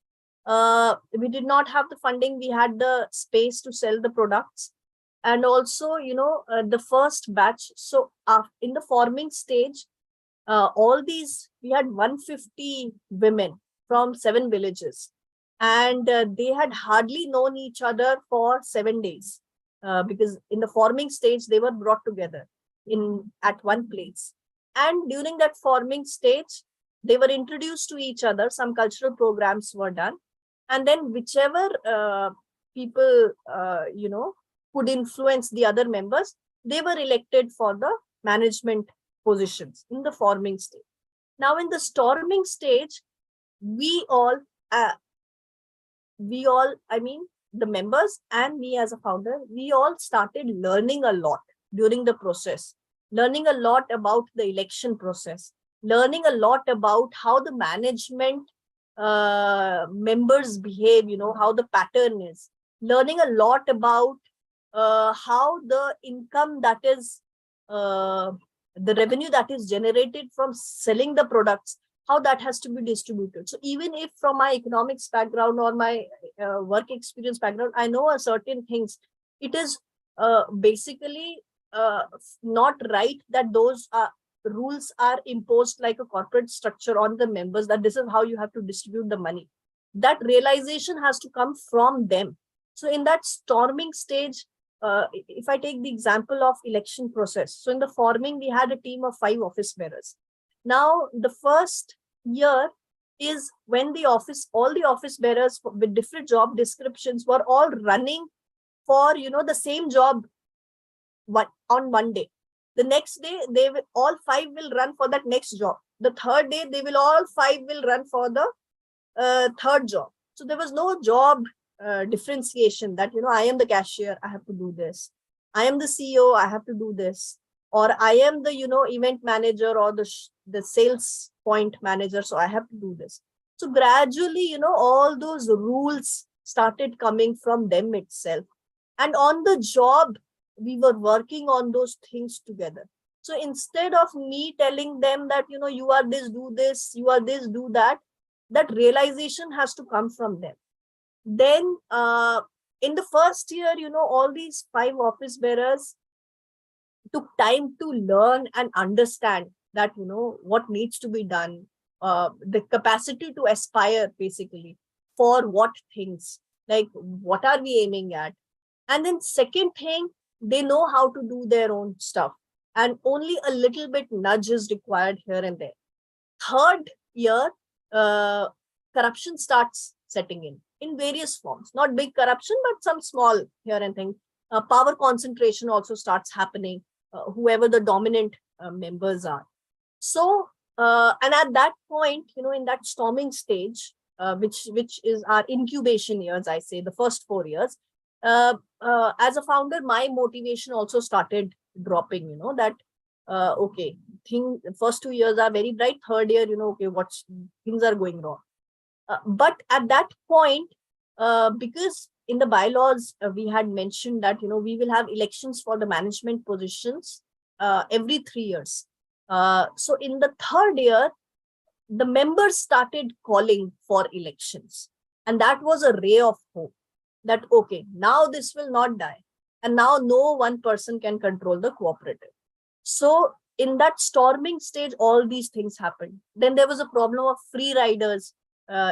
Speaker 2: We did not have the funding. We had the space to sell the products. And also, the first batch. So in the forming stage, we had 150 women from 7 villages. And they had hardly known each other for 7 days, because in the forming stage, they were brought together at one place. And during that forming stage, they were introduced to each other. Some cultural programs were done. And then whichever people, could influence the other members, they were elected for the management positions in the forming stage. Now, in the storming stage, we all, we all, I mean, the members and me as a founder, we all started learning a lot during the process, learning a lot about the election process, learning a lot about how the management members behave, how the pattern is, learning a lot about how the income that is, the revenue that is generated from selling the products, how that has to be distributed. So even if from my economics background or my work experience background, I know a certain things, it is basically not right that those rules are imposed like a corporate structure on the members, that this is how you have to distribute the money. That realization has to come from them. So in that storming stage, if I take the example of election process, so in the forming, we had a team of 5 office bearers. Now, the first year is when all the office bearers with different job descriptions were all running for, the same job on one day. The next day, all 5 will run for that next job. The third day, all 5 will run for the third job. So there was no job differentiation that, I am the cashier, I have to do this. I am the CEO, I have to do this. Or I am the, event manager or the sales point manager, so I have to do this. So gradually, all those rules started coming from them itself. And on the job, we were working on those things together. So instead of me telling them that, you are this, do this, you are this, do that, that realization has to come from them. Then in the first year, all these 5 office bearers took time to learn and understand that, what needs to be done, the capacity to aspire basically for what things, like what are we aiming at. And then second thing, they know how to do their own stuff, and only a little bit nudge is required here and there. Third year, corruption starts setting in various forms, not big corruption, but some small here and thing. Power concentration also starts happening, whoever the dominant members are. So, and at that point, in that storming stage, which is our incubation years, I say the first 4 years, as a founder, my motivation also started dropping, that, okay, first 2 years are very bright, third year, okay, things are going wrong. But at that point, because in the bylaws, we had mentioned that, we will have elections for the management positions every 3 years. So in the third year, the members started calling for elections. And that was a ray of hope that, okay, now this will not die. And now no one person can control the cooperative. So in that storming stage, all these things happened. Then there was a problem of free riders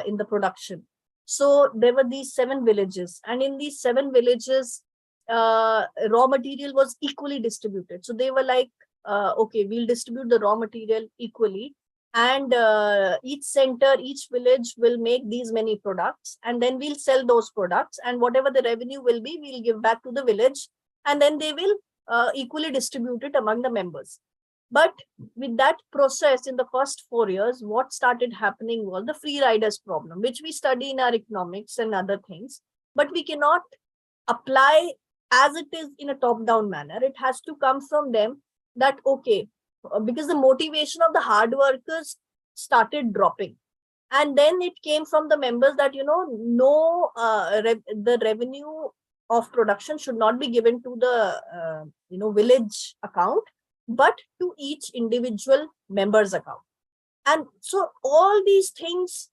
Speaker 2: in the production. So there were these 7 villages, and in these 7 villages, raw material was equally distributed. So they were like, okay, we'll distribute the raw material equally, and each center, each village will make these many products, and then we'll sell those products, and whatever the revenue will be, we'll give back to the village, and then they will equally distribute it among the members. But with that process in the first 4 years, what started happening was the free riders problem, which we study in our economics and other things, but we cannot apply as it is in a top-down manner. It has to come from them that, okay, because the motivation of the hard workers started dropping. And then it came from the members that, the revenue of production should not be given to the, village account, but to each individual member's account. And so all these things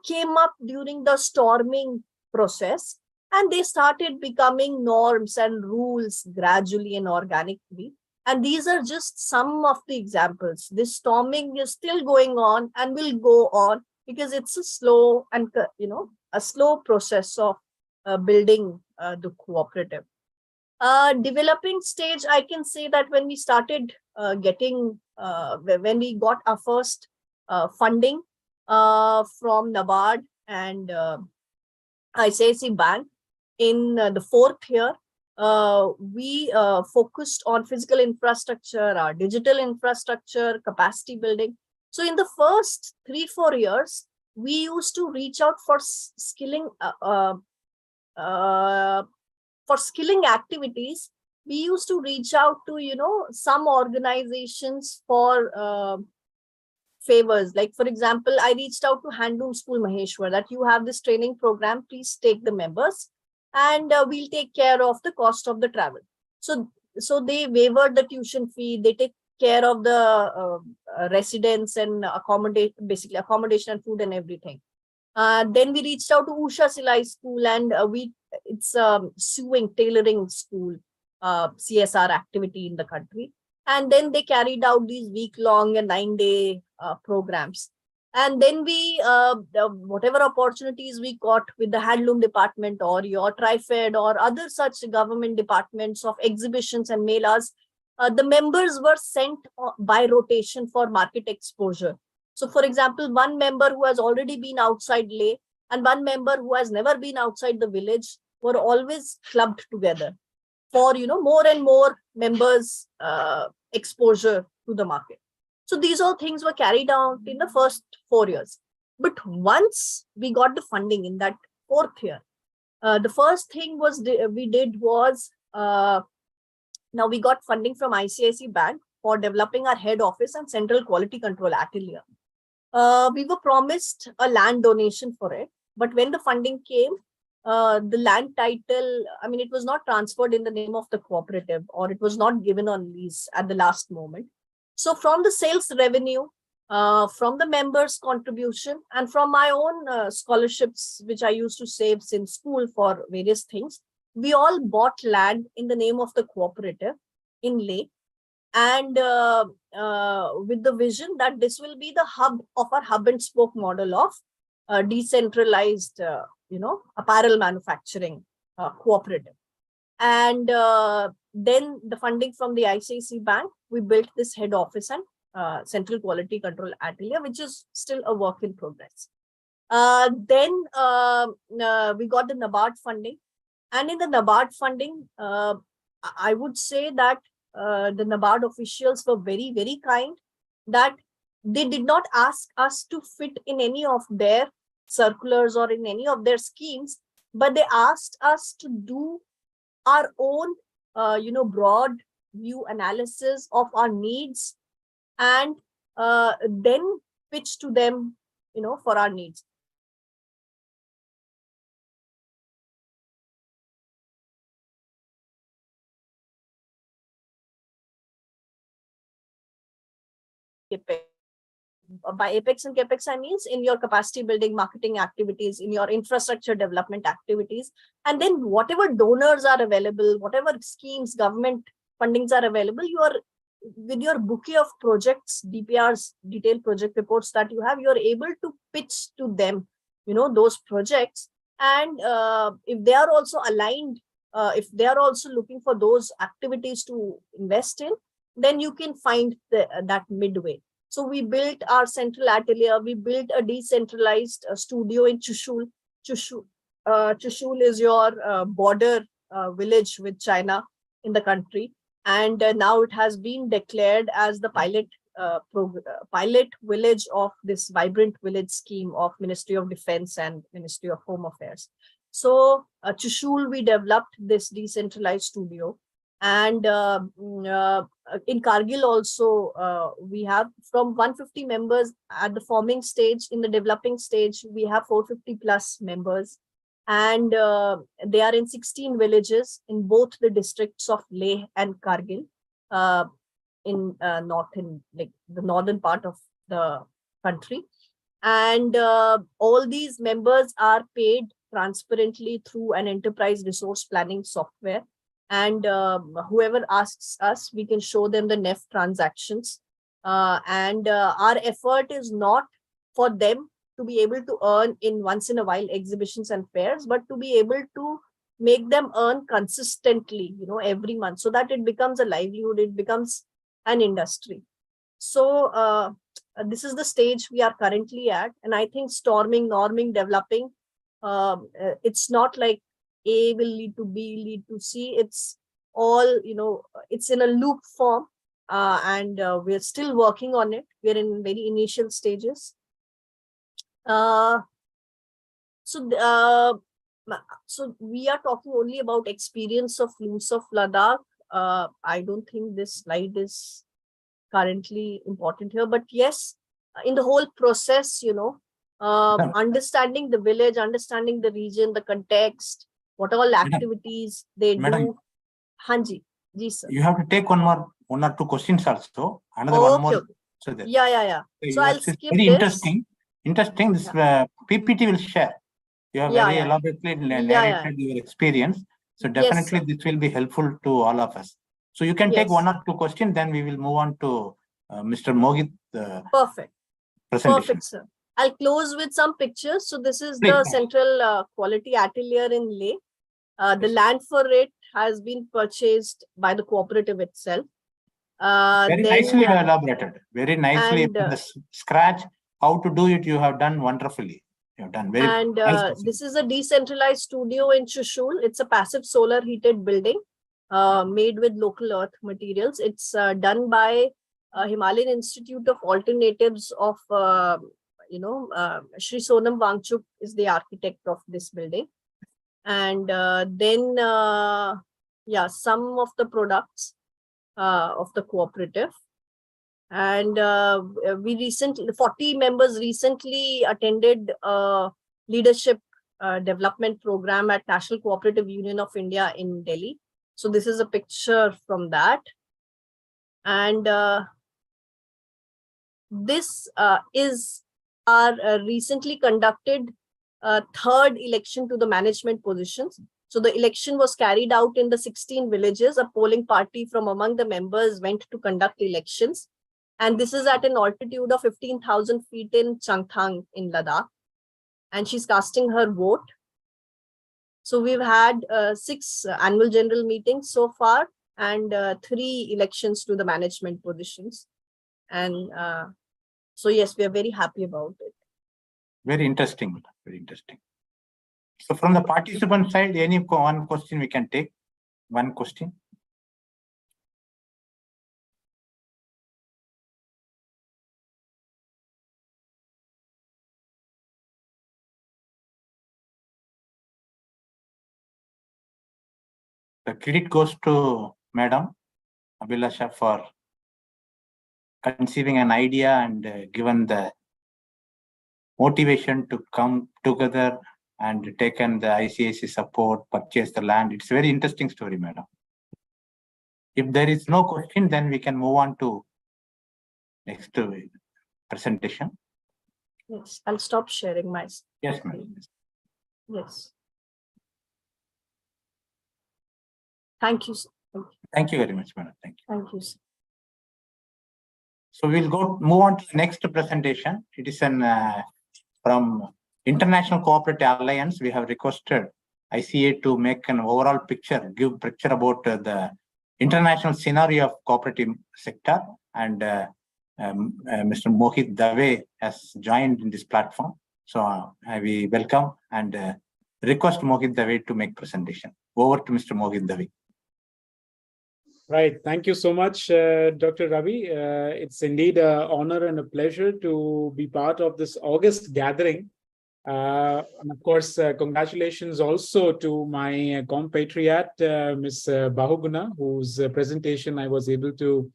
Speaker 2: came up during the storming process, and they started becoming norms and rules gradually and organically. And these are just some of the examples. This storming is still going on and will go on, because it's a slow and, a slow process of building the cooperative. Developing stage, I can say that when we started when we got our first funding from NABARD and ICICI Bank in the 4th year, we focused on physical infrastructure, digital infrastructure, capacity building. So in the first 3-4 years, we used to reach out for uh, skilling activities. We used to reach out to, some organizations for favors. Like, for example, I reached out to Handloom School Maheshwar that you have this training program, please take the members, and we'll take care of the cost of the travel. So they waivered the tuition fee, they take care of the residents and basically accommodation and food and everything. Then we reached out to Usha Silai School, and it's a sewing tailoring school, CSR activity in the country. And then they carried out these week-long and 9-day programs. And then we, whatever opportunities we got with the handloom department or your TriFed or other such government departments of exhibitions and melas, the members were sent by rotation for market exposure. So, for example, one member who has already been outside Leh and one member who has never been outside the village were always clubbed together for, more and more members exposure to the market. So these all things were carried out in the first 4 years. But once we got the funding in that 4th year, the first thing we did was, now we got funding from ICICI Bank for developing our head office and central quality control atelier. We were promised a land donation for it, but when the funding came, the land title, it was not transferred in the name of the cooperative, or it was not given on lease at the last moment. So from the sales revenue, from the members' contribution, and from my own scholarships, which I used to save since school for various things, we all bought land in the name of the cooperative in Leh, and with the vision that this will be the hub of our hub and spoke model of decentralized, apparel manufacturing cooperative. And then the funding from the ICICI Bank, we built this head office and central quality control atelier, which is still a work in progress. Then we got the NABARD funding. And in the NABARD funding, I would say that the NABARD officials were very, very kind, that they did not ask us to fit in any of their circulars or in any of their schemes, but they asked us to do our own, broad view analysis of our needs, and then pitch to them, for our needs. By Apex and Capex, I mean in your capacity building marketing activities, in your infrastructure development activities, and then whatever donors are available, whatever schemes, government fundings are available, you are with your bouquet of projects, DPRs, detailed project reports that you have, you are able to pitch to them, those projects. And if they are also aligned, if they are also looking for those activities to invest in, then you can find that midway. So we built our central atelier. We built a decentralized studio in Chushul. Chushul is your border village with China in the country. And now it has been declared as the pilot village of this vibrant village scheme of Ministry of Defense and Ministry of Home Affairs. So Chushul, we developed this decentralized studio. And in Kargil also, we have from 150 members at the forming stage. In the developing stage, we have 450 plus members. And they are in 16 villages in both the districts of Leh and Kargil, in like the northern part of the country. And all these members are paid transparently through an enterprise resource planning software. And whoever asks us, we can show them the NEF transactions. And our effort is not for them to be able to earn in once in a while exhibitions and fairs, but to be able to make them earn consistently, every month, so that it becomes a livelihood, it becomes an industry. So this is the stage we are currently at. And I think storming, norming, developing, it's not like A will lead to B, lead to C. It's all, it's in a loop form, and we're still working on it. We're in very initial stages. Uh, so we are talking only about experience of looms of Ladakh. I don't think this slide is currently important here, but yes, in the whole process, understanding the village, understanding the region, the context, what all activities they do. Hanji, ji sir.
Speaker 1: You have to take one or two questions also. Another
Speaker 2: Okay,
Speaker 1: one more.
Speaker 2: okay. So yeah. So I'll skip
Speaker 1: very
Speaker 2: this.
Speaker 1: Interesting. This PPT will share. You have very elaborately narrated your experience. So definitely this will be helpful to all of us. So you can take one or two questions, then we will move on to Mr. Mohit.
Speaker 2: Perfect.
Speaker 1: Presentation.
Speaker 2: Perfect, sir. I'll close with some pictures. So this is the central quality atelier in Leh. The land for it has been purchased by the cooperative itself.
Speaker 1: Very nicely elaborated. Very nicely from the scratch. How to do it, you have done wonderfully. You have done very. And
Speaker 2: this is a decentralized studio in Chushul. It's a passive solar heated building made with local earth materials. It's done by Himalayan Institute of Alternatives of, Shri Sonam Wangchuk is the architect of this building. And then, some of the products of the cooperative. And we recently, 40 members recently attended a leadership development program at National Cooperative Union of India in Delhi. So this is a picture from that. And this is our recently conducted third election to the management positions. So the election was carried out in the 16 villages. A polling party from among the members went to conduct elections. And this is at an altitude of 15,000 feet in Changthang in Ladakh. And she's casting her vote. So we've had 6 annual general meetings so far and 3 elections to the management positions. And so, yes, we are very happy about it.
Speaker 1: Very interesting. Very interesting. So from the participant side, any one question we can take? One question. The credit goes to Madam Abhilasha for conceiving an idea and given the motivation to come together and taken the ICIC support, purchase the land. It's a very interesting story, Madam. If there is no question, then we can move on to next presentation.
Speaker 2: Yes, I'll stop sharing my screen.
Speaker 1: Yes, Madam.
Speaker 2: Yes. Thank you, sir.
Speaker 1: Thank you very much, Madam. Thank you.
Speaker 2: Thank you, sir.
Speaker 1: So we'll move on to the next presentation. It is from International Cooperative Alliance. We have requested ICA to make an overall picture, give picture about the international scenario of cooperative sector. And Mr. Mohit Dave has joined in this platform. So we welcome and request Mohit Dave to make presentation. Over to Mr. Mohit Dave.
Speaker 3: Right. Thank you so much, Dr. Ravi. It's indeed an honor and a pleasure to be part of this August gathering. And of course, congratulations also to my compatriot, Ms. Bahuguna, whose presentation I was able to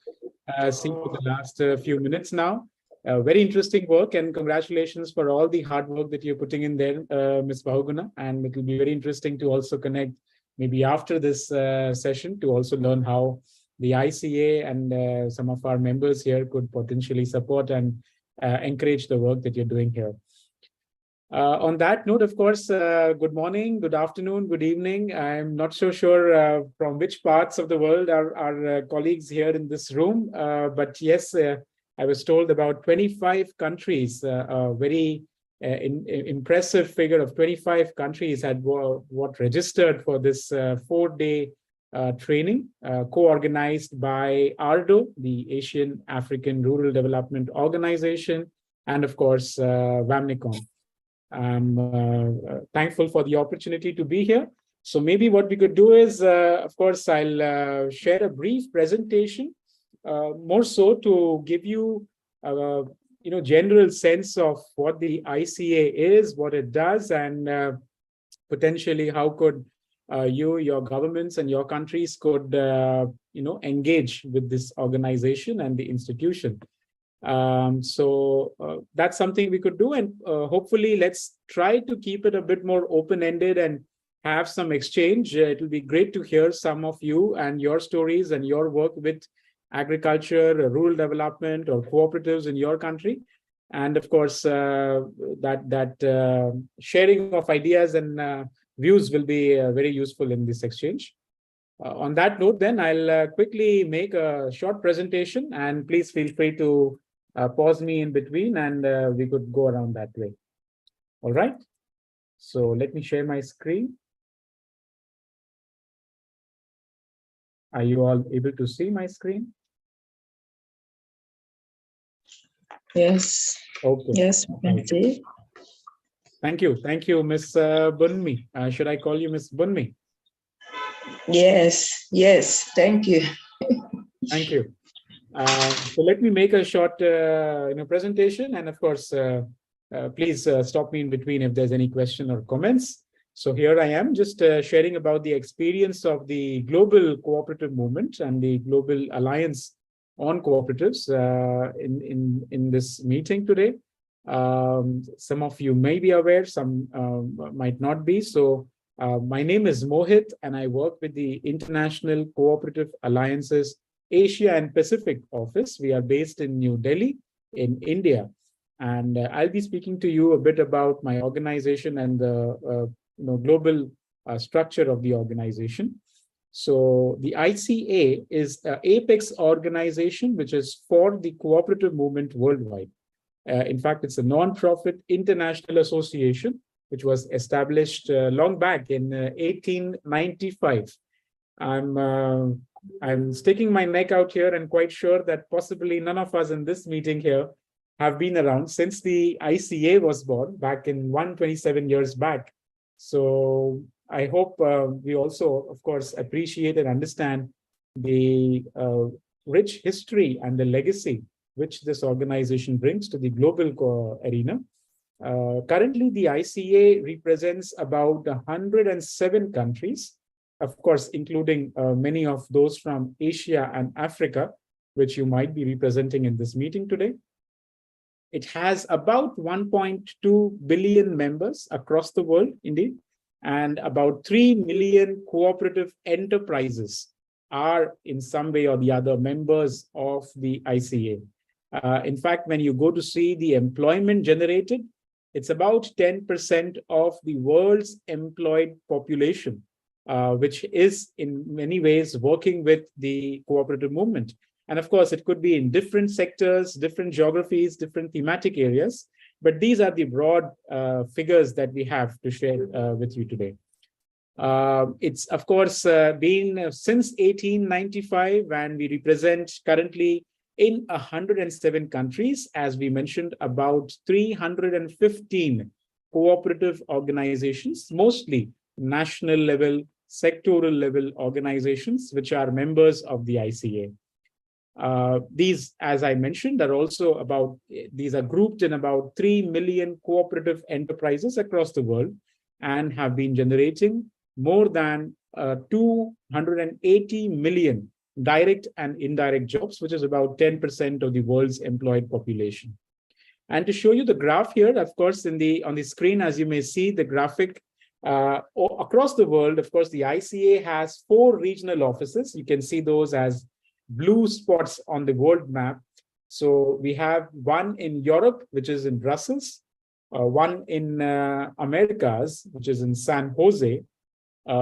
Speaker 3: see for the last few minutes now. Very interesting work, and congratulations for all the hard work that you're putting in there, Ms. Bahuguna. And it will be very interesting to also connect maybe after this session to also learn how the ICA and some of our members here could potentially support and encourage the work that you're doing here. On that note, of course, good morning, good afternoon, good evening. I'm not so sure from which parts of the world are our colleagues here in this room, but yes, I was told about 25 countries, a very impressive figure of 25 countries had what registered for this 4-day training, co-organized by ARDO, the Asian African Rural Development Organization, and of course, VAMNICOM. I'm thankful for the opportunity to be here. So maybe what we could do is, of course, I'll share a brief presentation, more so to give you general sense of what the ICA is, what it does, and potentially how could your governments and your countries could engage with this organization and the institution. So that's something we could do, and hopefully let's try to keep it a bit more open-ended and have some exchange. It will be great to hear some of you and your stories and your work with agriculture, rural development, or cooperatives in your country. And of course, that sharing of ideas and views will be very useful in this exchange. On that note, then I'll quickly make a short presentation, and please feel free to pause me in between, and we could go around that way. All right. So let me share my screen. Are you all able to see my screen?
Speaker 4: Yes.
Speaker 3: Okay.
Speaker 4: Yes, we can see.
Speaker 3: Thank you. Thank you, Miss Bunmi. Should I call you Miss Bunmi?
Speaker 4: Yes. Yes. Thank you.
Speaker 3: Thank you. So let me make a short presentation, and of course, please stop me in between if there's any question or comments. So here I am just sharing about the experience of the global cooperative movement and the global alliance on cooperatives in this meeting today. Some of you may be aware, some might not be. So my name is Mohit, and I work with the International Cooperative Alliances Asia and Pacific office. We are based in New Delhi in India. And I'll be speaking to you a bit about my organization and the global structure of the organization. So the ICA is an apex organization which is for the cooperative movement worldwide. In fact, it's a non-profit international association which was established long back in 1895. I'm sticking my neck out here and quite sure that possibly none of us in this meeting here have been around since the ICA was born back in 127 years back. So I hope we also, of course, appreciate and understand the rich history and the legacy which this organization brings to the global arena. Currently, the ICA represents about 107 countries, of course, including many of those from Asia and Africa, which you might be representing in this meeting today. It has about 1.2 billion members across the world, indeed, and about 3 million cooperative enterprises are in some way or the other members of the ICA. In fact, when you go to see the employment generated, it's about 10% of the world's employed population, which is in many ways working with the cooperative movement. And of course, it could be in different sectors, different geographies, different thematic areas. But these are the broad figures that we have to share with you today. It's, of course, been since 1895, and we represent currently in 107 countries, as we mentioned, about 315 cooperative organizations, mostly national level, sectoral level organizations, which are members of the ICA. These, as I mentioned, these are grouped in about 3 million cooperative enterprises across the world and have been generating more than 280 million direct and indirect jobs, which is about 10% of the world's employed population. And to show you the graph here, of course, on the screen, as you may see, the graphic across the world, of course, the ICA has 4 regional offices. You can see those as blue spots on the world map. So we have one in Europe, which is in Brussels, one in Americas, which is in San Jose.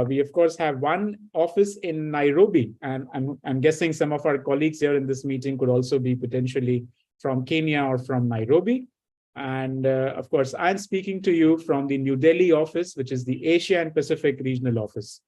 Speaker 3: We, of course, have one office in Nairobi, and I'm guessing some of our colleagues here in this meeting could also be potentially from Kenya or from Nairobi. And of course, I'm speaking to you from the New Delhi office, which is the Asia and Pacific regional office.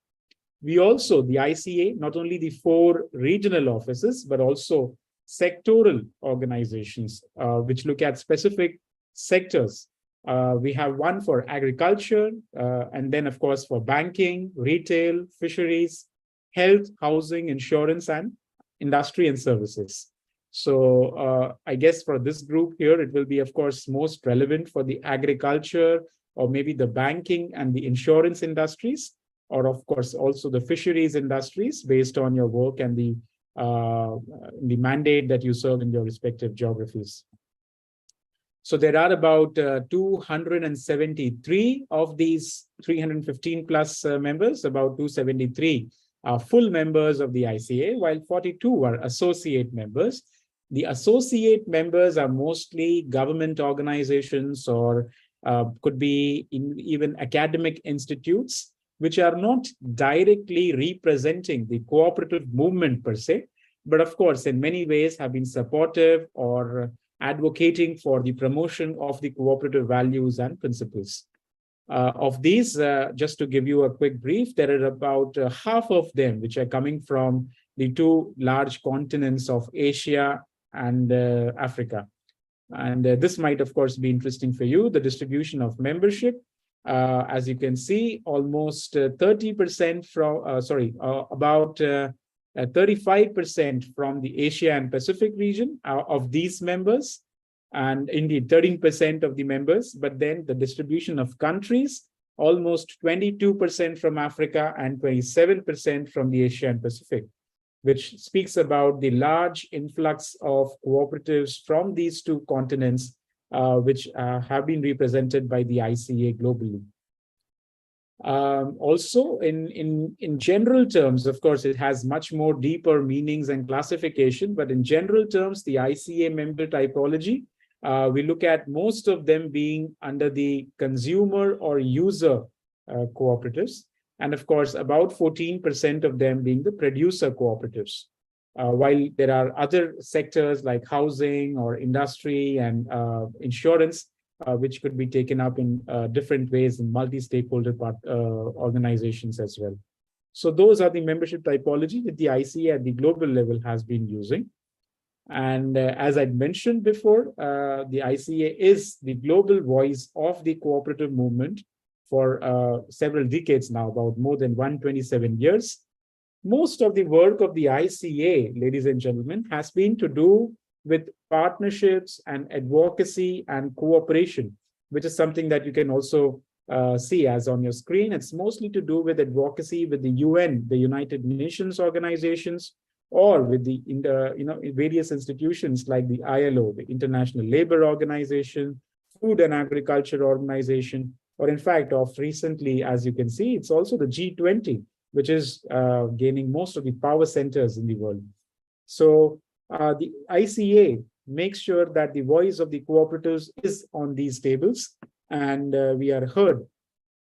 Speaker 3: We also, the ICA, not only the 4 regional offices, but also sectoral organizations, which look at specific sectors. We have one for agriculture, and then, of course, for banking, retail, fisheries, health, housing, insurance, and industry and services. So I guess for this group here, it will be, of course, most relevant for the agriculture or maybe the banking and the insurance industries, or of course, also the fisheries industries based on your work and the mandate that you serve in your respective geographies. So there are about 273 of these 315 plus members, about 273 are full members of the ICA, while 42 are associate members. The associate members are mostly government organizations or could be even academic institutes, which are not directly representing the cooperative movement per se, but of course, in many ways have been supportive or advocating for the promotion of the cooperative values and principles. Of these, just to give you a quick brief, there are about half of them which are coming from the two large continents of Asia and Africa. And this might, of course, be interesting for you, the distribution of membership. As you can see, almost 30% from, about 35% from the Asia and Pacific region of these members, and indeed 13% of the members, but then the distribution of countries, almost 22% from Africa and 27% from the Asia and Pacific, which speaks about the large influx of cooperatives from these two continents, which have been represented by the ICA globally. Also, in general terms, of course, it has much more deeper meanings and classification, but in general terms, the ICA member typology, we look at most of them being under the consumer or user cooperatives, and of course, about 14% of them being the producer cooperatives. While there are other sectors like housing or industry and insurance, which could be taken up in different ways in multi-stakeholder organizations as well. So those are the membership typology that the ICA at the global level has been using. And as I mentioned before, the ICA is the global voice of the cooperative movement for several decades now, about more than 127 years. Most of the work of the ICA, ladies and gentlemen, has been to do with partnerships and advocacy and cooperation, which is something that you can also see as on your screen. It's mostly to do with advocacy with the UN, the United Nations organizations, or with the various institutions like the ILO, the International Labour Organization, Food and Agriculture Organization, or in fact, of recently, as you can see, it's also the G20, which is gaining most of the power centers in the world. So the ICA makes sure that the voice of the cooperatives is on these tables, and we are heard.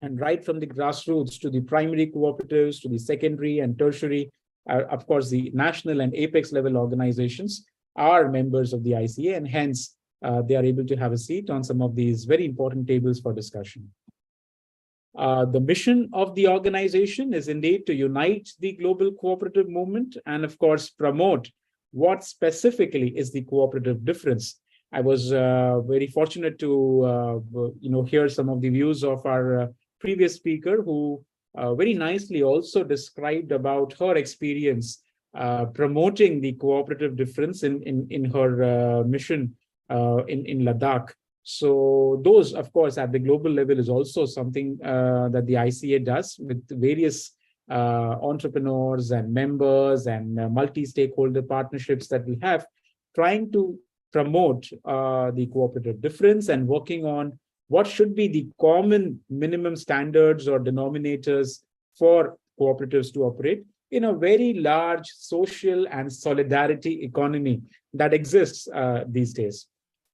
Speaker 3: And right from the grassroots to the primary cooperatives, to the secondary and tertiary, of course, the national and apex level organizations are members of the ICA, and hence they are able to have a seat on some of these very important tables for discussion. The mission of the organization is indeed to unite the global cooperative movement and, of course, promote what specifically is the cooperative difference. I was very fortunate to hear some of the views of our previous speaker, who very nicely also described about her experience promoting the cooperative difference in her mission in Ladakh. So those, of course, at the global level is also something that the ICA does with various entrepreneurs and members and multi-stakeholder partnerships that we have, trying to promote the cooperative difference and working on what should be the common minimum standards or denominators for cooperatives to operate in a very large social and solidarity economy that exists these days.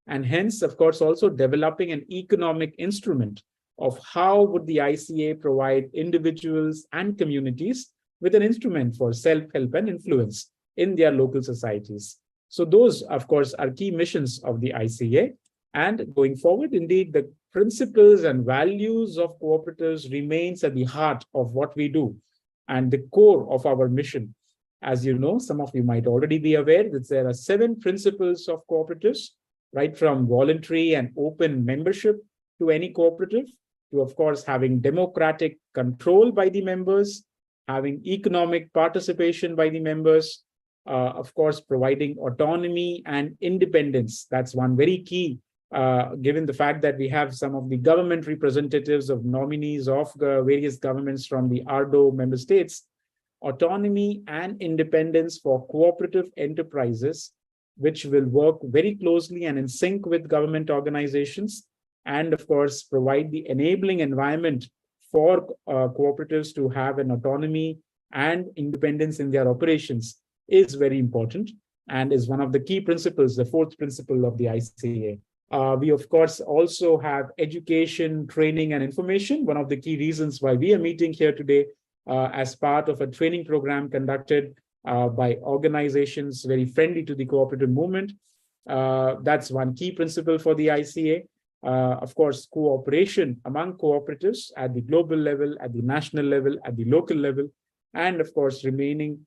Speaker 3: And hence, of course, also developing an economic instrument of how would the ICA provide individuals and communities with an instrument for self-help and influence in their local societies. So those, of course, are key missions of the ICA. And going forward, indeed, the principles and values of cooperatives remains at the heart of what we do and the core of our mission. As you know, some of you might already be aware that there are 7 principles of cooperatives, right from voluntary and open membership to any cooperative, to, of course, having democratic control by the members, having economic participation by the members, of course, providing autonomy and independence. That's one very key, given the fact that we have some of the government representatives of nominees of various governments from the ARDO member states. Autonomy and independence for cooperative enterprises, which will work very closely and in sync with government organizations, and of course, provide the enabling environment for cooperatives to have an autonomy and independence in their operations is very important and is one of the key principles, the fourth principle of the ICA. We, of course, also have education, training, and information. One of the key reasons why we are meeting here today as part of a training program conducted by organizations very friendly to the cooperative movement. That's one key principle for the ICA. Of course, cooperation among cooperatives at the global level, at the national level, at the local level, and of course, remaining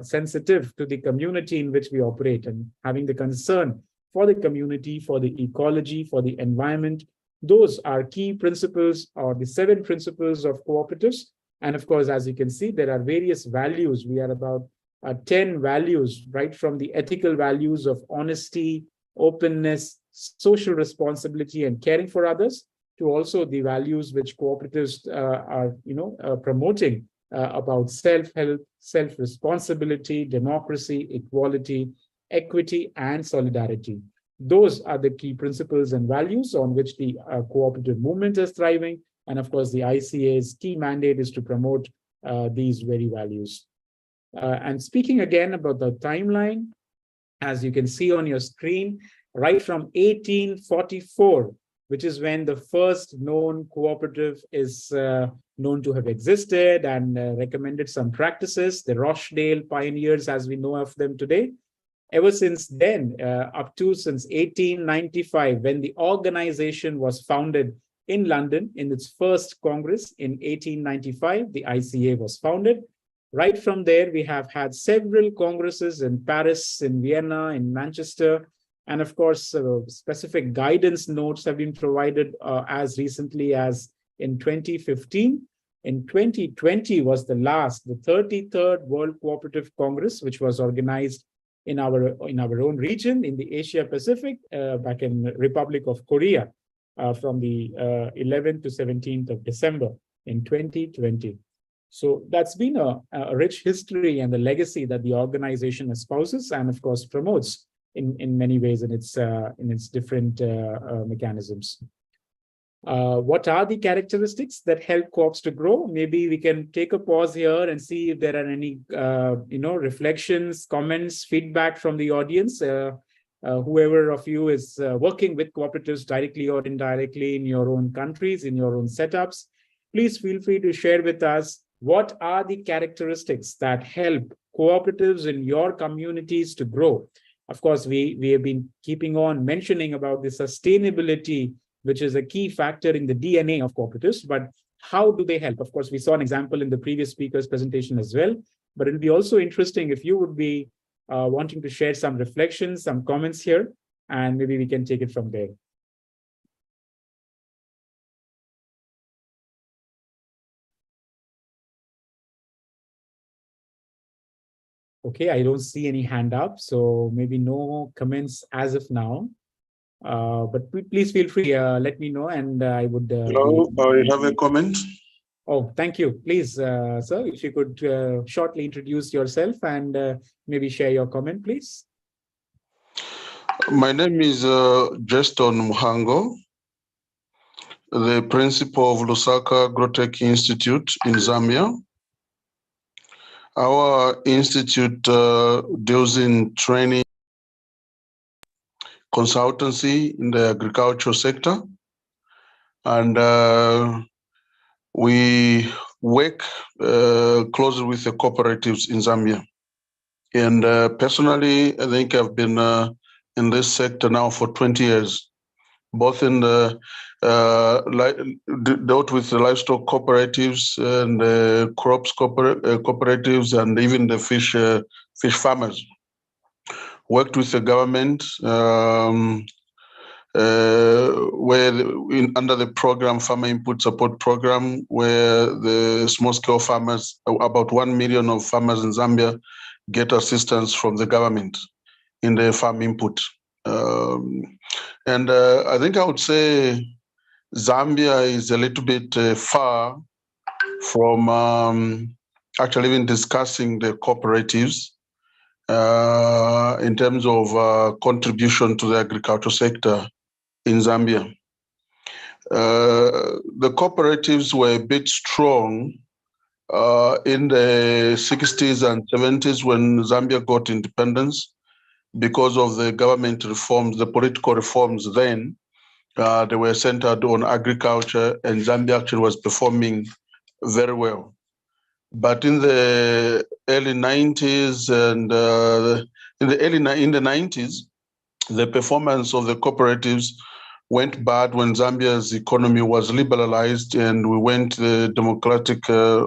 Speaker 3: sensitive to the community in which we operate and having the concern for the community, for the ecology, for the environment. Those are key principles, or the 7 principles of cooperatives. And of course, as you can see, there are various values. We are about 10 values, right from the ethical values of honesty, openness, social responsibility, and caring for others, to also the values which cooperatives are promoting about self-help, self-responsibility, democracy, equality, equity, and solidarity. Those are the key principles and values on which the cooperative movement is thriving. And of course, the ICA's key mandate is to promote these very values. And speaking again about the timeline, as you can see on your screen, right from 1844, which is when the first known cooperative is known to have existed and recommended some practices, the Rochdale pioneers as we know of them today. Ever since then, up to since 1895, when the organization was founded in London in its first Congress in 1895, the ICA was founded. Right from there, we have had several congresses in Paris, in Vienna, in Manchester, and of course, specific guidance notes have been provided as recently as in 2015. In 2020 was the 33rd World Cooperative Congress, which was organized in our own region, in the Asia Pacific, back in Republic of Korea, from the 11th to 17th of December in 2020. So that's been a rich history and the legacy that the organization espouses and of course promotes in many ways in its different mechanisms. What are the characteristics that help co-ops to grow? Maybe we can take a pause here and see if there are any reflections, comments, feedback from the audience. Whoever of you is working with cooperatives directly or indirectly in your own countries, in your own setups, please feel free to share with us what are the characteristics that help cooperatives in your communities to grow. Of course, we have been keeping on mentioning about the sustainability, which is a key factor in the DNA of cooperatives, but how do they help? Of course, we saw an example in the previous speaker's presentation as well, but it'll be also interesting if you would be wanting to share some reflections, some comments here, and maybe we can take it from there. Okay, I don't see any hand up, so maybe no comments as of now. But please feel free, let me know, and I would.
Speaker 5: Hello, I have a comment.
Speaker 3: Oh, thank you. Please, sir, if you could shortly introduce yourself and maybe share your comment, please.
Speaker 5: My name is Justin Muhango, the principal of Lusaka Agrotech Institute in Zambia. Our institute deals in training, consultancy in the agricultural sector, and we work closely with the cooperatives in Zambia. And personally, I think I've been in this sector now for 20 years, both in the dealt with the livestock cooperatives and the crops cooperatives and even the fish farmers. Worked with the government where under the program, Farmer Input Support Program, where the small-scale farmers, about 1 million of farmers in Zambia, get assistance from the government in the farm input. I think I would say Zambia is a little bit far from actually even discussing the cooperatives in terms of contribution to the agricultural sector in Zambia. The cooperatives were a bit strong in the 60s and 70s when Zambia got independence because of the government reforms, the political reforms then. They were centered on agriculture, and Zambia actually was performing very well. But in the early 90s and in the 90s, the performance of the cooperatives went bad when Zambia's economy was liberalized and we went the democratic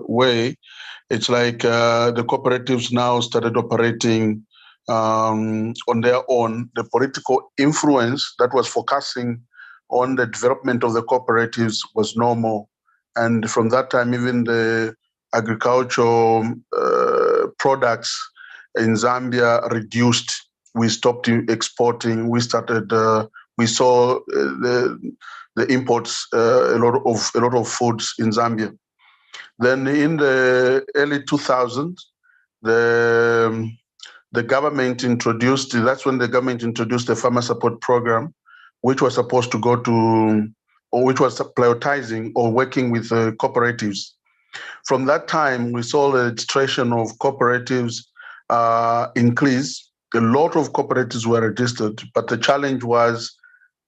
Speaker 5: way. It's like the cooperatives now started operating on their own. The political influence that was focusing on the development of the cooperatives was normal. And from that time, even the agricultural products in Zambia reduced. We stopped exporting. We started. We saw the imports a lot of foods in Zambia. Then in the early 2000s, the government introduced. That's when the government introduced the farmer support program, which was supposed to go to, or which was prioritizing or working with cooperatives. From that time, we saw the registration of cooperatives increase. A lot of cooperatives were registered, but the challenge was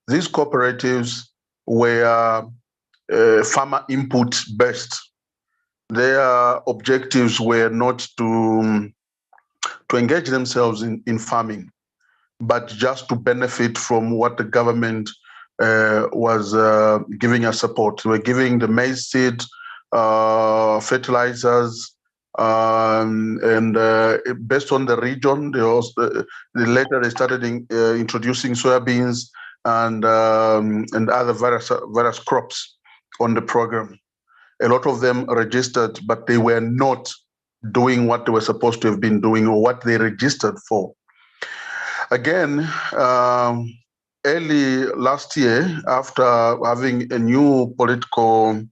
Speaker 5: these cooperatives were farmer input based. Their objectives were not to engage themselves in farming, but just to benefit from what the government was giving us support. They were giving the maize seed, fertilizers, and based on the region, later they started introducing soybeans and other various crops on the program. A lot of them registered, but they were not doing what they were supposed to have been doing or what they registered for. Again, early last year, after having a new political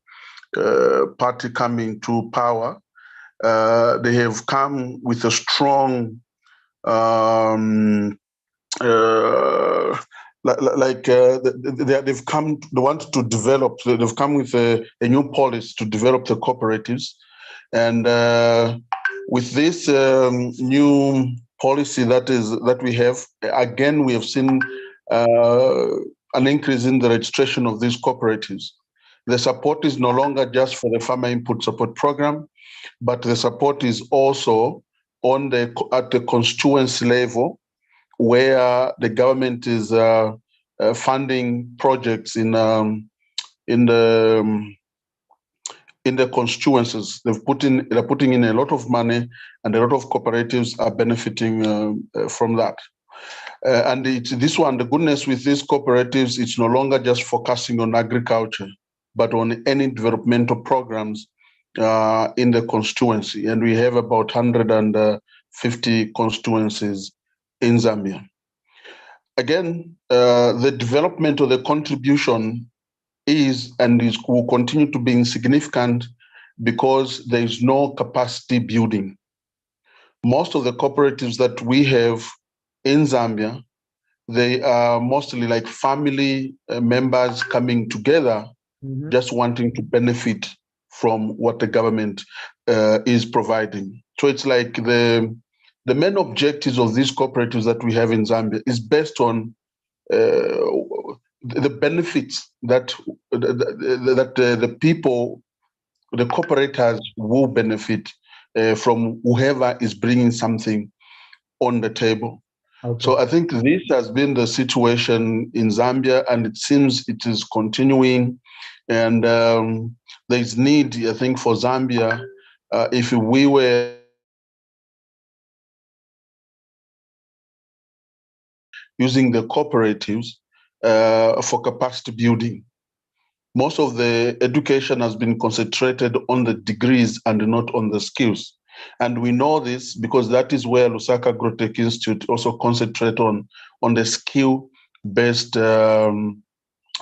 Speaker 5: party coming to power, they have come with a strong, they've come. They want to develop. They've come with a new policy to develop the cooperatives, and with this new policy that we have, again, we have seen an increase in the registration of these cooperatives. The support is no longer just for the farmer input support program, but the support is also at the constituency level, where the government is funding projects in the constituencies. They're putting in a lot of money, and a lot of cooperatives are benefiting from that. And the goodness with these cooperatives, it's no longer just focusing on agriculture, but on any developmental programs in the constituency. And we have about 150 constituencies in Zambia. Again, the development of the contribution will continue to be insignificant because there is no capacity building. Most of the cooperatives that we have in Zambia, they are mostly like family members coming together, just wanting to benefit from what the government is providing. So it's like the main objectives of these cooperatives that we have in Zambia is based on the benefits that the people, the cooperators will benefit from whoever is bringing something on the table. Okay. So I think this has been the situation in Zambia, and it seems it is continuing. And there is need, I think, for Zambia, if we were using the cooperatives for capacity building. Most of the education has been concentrated on the degrees and not on the skills. And we know this because that is where Lusaka Agrotech Institute also concentrate on the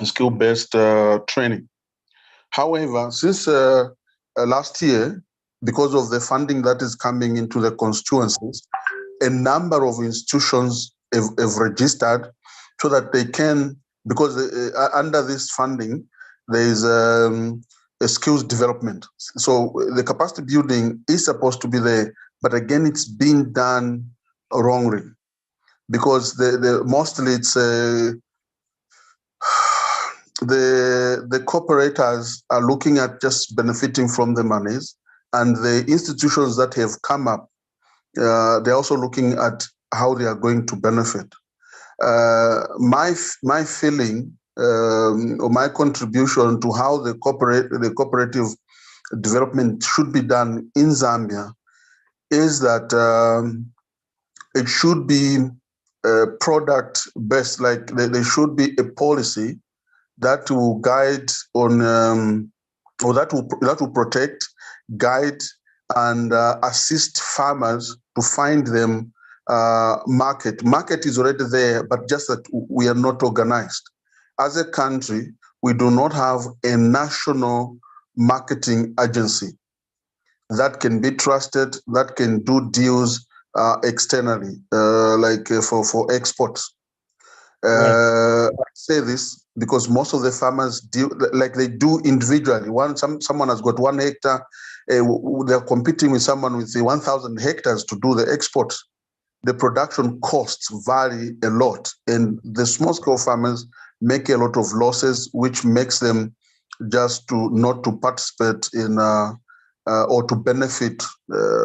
Speaker 5: skill-based training. However, since last year, because of the funding that is coming into the constituencies, a number of institutions have registered so that they can, because under this funding, there is a skills development. So the capacity building is supposed to be there, but again, it's being done wrongly because mostly it's the cooperators are looking at just benefiting from the monies, and the institutions that have come up, they're also looking at how they are going to benefit. My feeling or my contribution to how the cooperative development should be done in Zambia is that it should be product based, like there should be a policy that will guide on or that will protect, guide, and assist farmers to find them market. Market is already there, but just that we are not organized. As a country, we do not have a national marketing agency that can be trusted, that can do deals externally, like for exports. I say this because most of the farmers do like they do individually. Someone has got 1 hectare, they're competing with someone with 1,000 hectares to do the exports. The production costs vary a lot, and the small-scale farmers make a lot of losses, which makes them just not to participate in or to benefit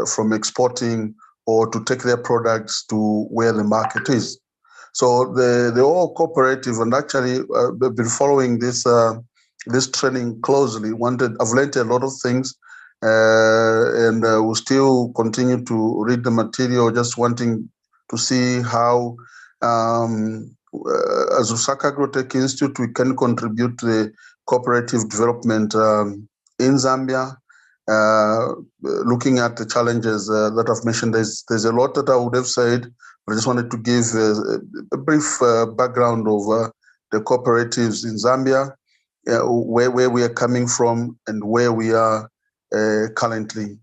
Speaker 5: from exporting or to take their products to where the market is. So the all cooperative, and actually been following this training closely. I've learned a lot of things, and we'll still continue to read the material, just wanting to see how, as Lusaka Agrotech Institute, we can contribute to the cooperative development in Zambia. Looking at the challenges that I've mentioned, there's a lot that I would have said, but I just wanted to give a brief background of the cooperatives in Zambia, where we are coming from and where we are currently.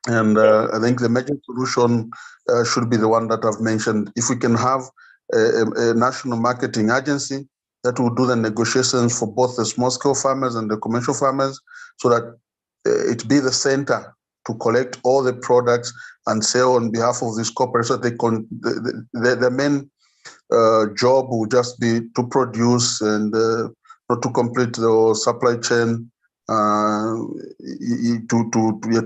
Speaker 5: And I think the major solution should be the one that I've mentioned. If we can have a national marketing agency that will do the negotiations for both the small-scale farmers and the commercial farmers, so that it be the center to collect all the products and sell on behalf of these corporates. So the main job will just be to produce and not to complete the supply chain. To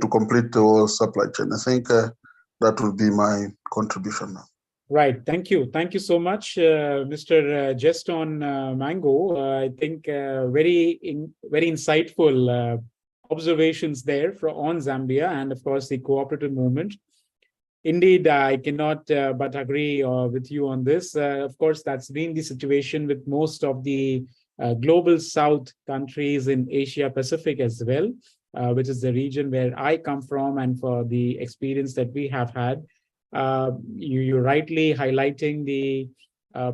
Speaker 5: complete the supply chain. I think that will be my contribution now.
Speaker 3: Right. Thank you. Thank you so much, Mr. Geston Mango. I think very insightful observations there on Zambia and, of course, the cooperative movement. Indeed, I cannot but agree with you on this. Of course, that's been the situation with most of the global South countries in Asia Pacific as well, which is the region where I come from, and for the experience that we have had. You're rightly highlighting the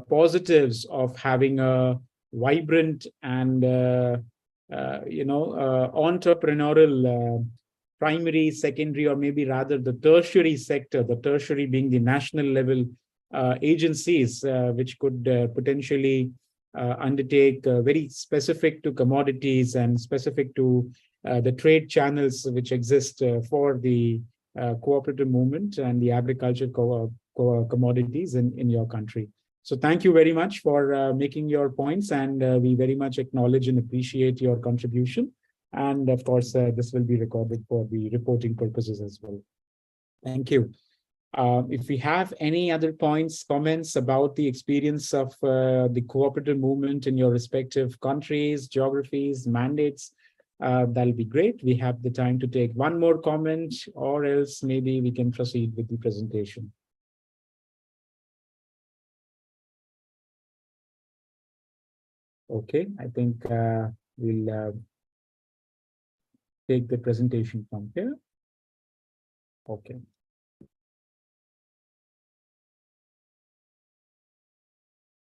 Speaker 3: positives of having a vibrant and entrepreneurial primary, secondary, or maybe rather the tertiary sector, the tertiary being the national level agencies, which could potentially undertake very specific to commodities and specific to the trade channels which exist for the cooperative movement and the agriculture commodities in your country. So thank you very much for making your points, and we very much acknowledge and appreciate your contribution. And of course, this will be recorded for the reporting purposes as well. Thank you. If we have any other points, comments about the experience of the cooperative movement in your respective countries, geographies, mandates, that'll be great. We have the time to take one more comment, or else maybe we can proceed with the presentation. Okay, I think we'll take the presentation from here. Okay.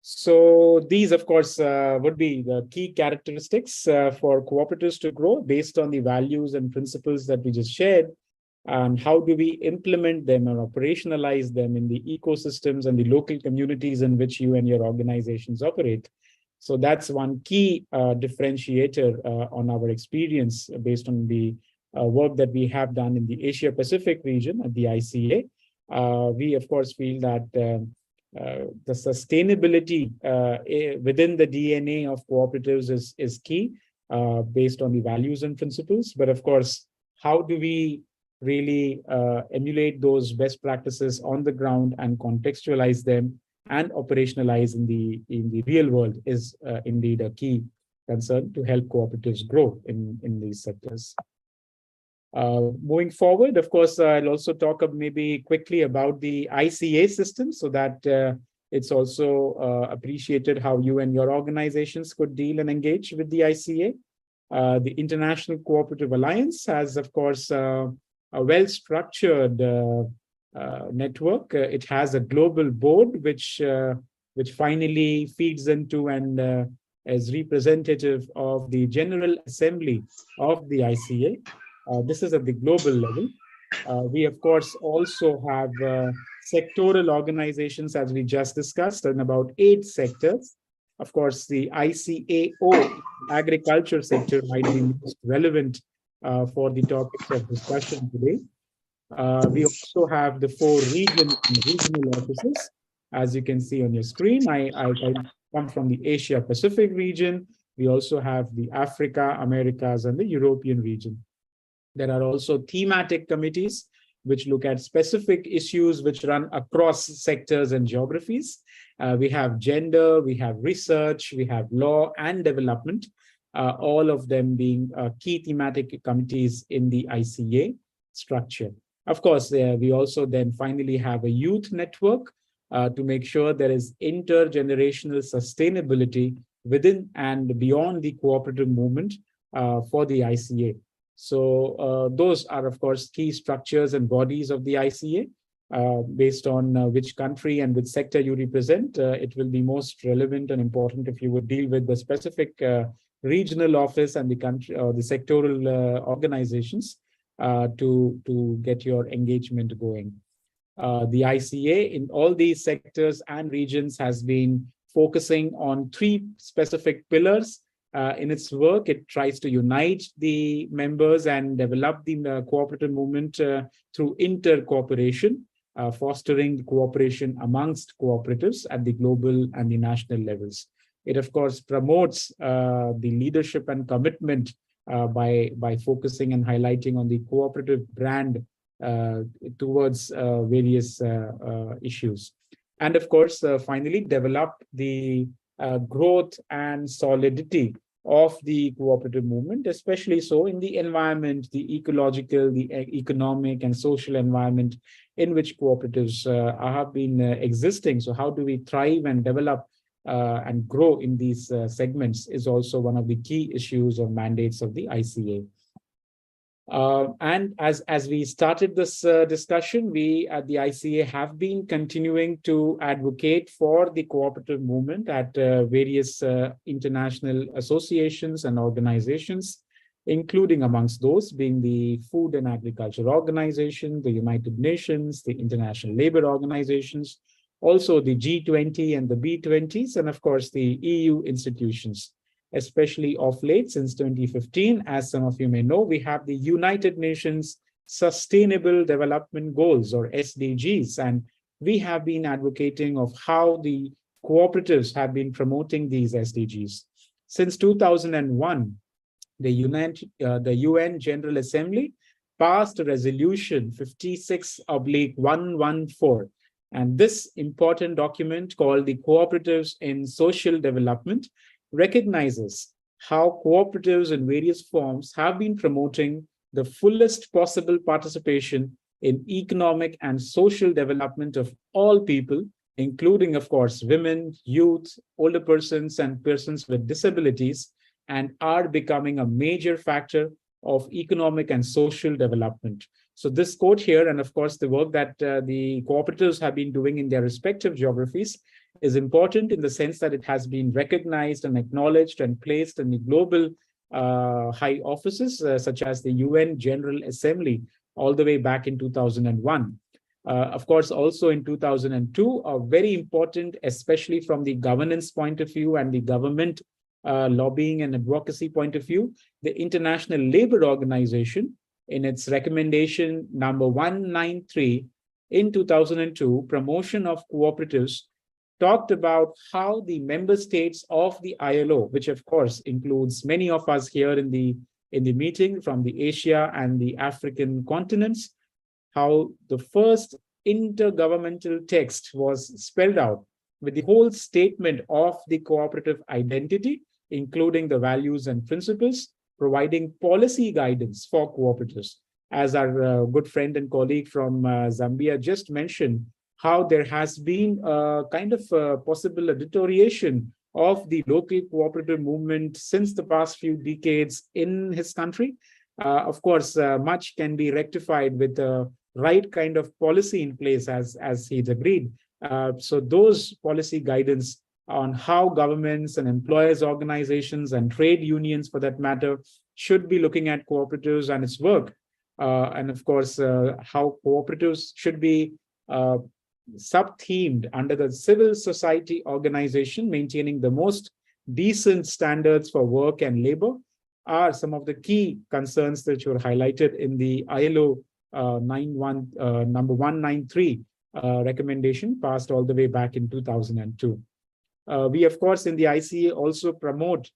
Speaker 3: So these, of course, would be the key characteristics for cooperatives to grow based on the values and principles that we just shared. And how do we implement them or operationalize them in the ecosystems and the local communities in which you and your organizations operate? So that's one key differentiator on our experience based on the work that we have done in the Asia Pacific region at the ICA. We, of course, feel that the sustainability within the DNA of cooperatives is key based on the values and principles. But of course, how do we really emulate those best practices on the ground and contextualize them and operationalize in the real world is indeed a key concern to help cooperatives grow in these sectors. Moving forward, of course, I'll also talk maybe quickly about the ICA system so that it's also appreciated how you and your organizations could deal and engage with the ICA. The International Cooperative Alliance has, of course, a well-structured network. It has a global board which finally feeds into and is representative of the General Assembly of the ICA. This is at the global level. We, of course, also have sectoral organizations, as we just discussed, in about 8 sectors. Of course, the ICAO, agriculture sector, might be most relevant for the topics of discussion today. We also have the 4 regional offices. As you can see on your screen, I come from the Asia Pacific region. We also have the Africa, Americas, and the European region. There are also thematic committees which look at specific issues which run across sectors and geographies. We have gender, we have research, we have law and development, all of them being key thematic committees in the ICA structure. Of course, we also then finally have a youth network to make sure there is intergenerational sustainability within and beyond the cooperative movement for the ICA. So those are, of course, key structures and bodies of the ICA. Based on which country and which sector you represent, it will be most relevant and important if you would deal with the specific regional office and the country or the sectoral organizations to get your engagement going. The ICA in all these sectors and regions has been focusing on 3 specific pillars. In its work, it tries to unite the members and develop the cooperative movement through inter-cooperation, fostering cooperation amongst cooperatives at the global and the national levels. It, of course, promotes the leadership and commitment by focusing and highlighting on the cooperative brand towards various issues. And, of course, finally, develop the growth and solidity of the cooperative movement, especially so in the environment, the ecological, the economic and social environment in which cooperatives have been existing. So how do we thrive and develop and grow in these segments is also one of the key issues or mandates of the ICA. And as we started this discussion, we at the ICA have been continuing to advocate for the cooperative movement at various international associations and organizations, including amongst those being the Food and Agriculture Organization, the United Nations, the International Labour Organizations, also the G20 and the B20s, and of course the EU institutions. Especially of late, since 2015, as some of you may know, we have the United Nations Sustainable Development Goals, or SDGs, and we have been advocating of how the cooperatives have been promoting these SDGs. Since 2001, the UN General Assembly passed a resolution 56/114, and this important document called the Cooperatives in Social Development recognizes how cooperatives in various forms have been promoting the fullest possible participation in economic and social development of all people, including, of course, women, youth, older persons, and persons with disabilities, and are becoming a major factor of economic and social development. So this quote here, and of course, the work that the cooperatives have been doing in their respective geographies is important in the sense that it has been recognized and acknowledged and placed in the global high offices, such as the UN General Assembly, all the way back in 2001. Of course, also in 2002, very important, especially from the governance point of view and the government lobbying and advocacy point of view, the International Labour Organization, in its recommendation number 193 in 2002, promotion of cooperatives, talked about how the member states of the ILO, which of course includes many of us here in the meeting from the Asia and the African continents, how the first intergovernmental text was spelled out with the whole statement of the cooperative identity, including the values and principles, providing policy guidance for cooperatives. As our good friend and colleague from Zambia just mentioned, how there has been a kind of possible deterioration of the local cooperative movement since the past few decades in his country. Of course, much can be rectified with the right kind of policy in place, as he'd agreed. So those policy guidance on how governments and employers organizations and trade unions, for that matter, should be looking at cooperatives and its work. And of course, how cooperatives should be sub-themed under the civil society organization, maintaining the most decent standards for work and labor, are some of the key concerns that were highlighted in the ILO number 193 recommendation passed all the way back in 2002. We, of course, in the ICA also promote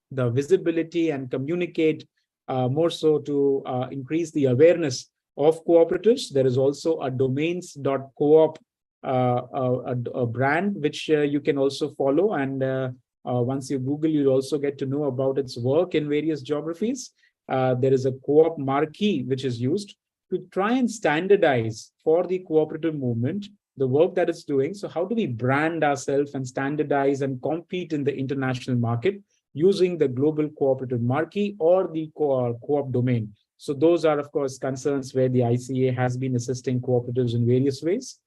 Speaker 3: the visibility and communicate more so to increase the awareness of cooperatives. There is also a domains.coop a brand which you can also follow, and once you Google, you'll also get to know about its work in various geographies. There is a co-op marquee which is used to try and standardize for the cooperative movement the work that it's doing. So how do we brand ourselves and standardize and compete in the international market using the global cooperative marquee or the co-op domain? So those are, of course, concerns where the ICA has been assisting cooperatives in various ways.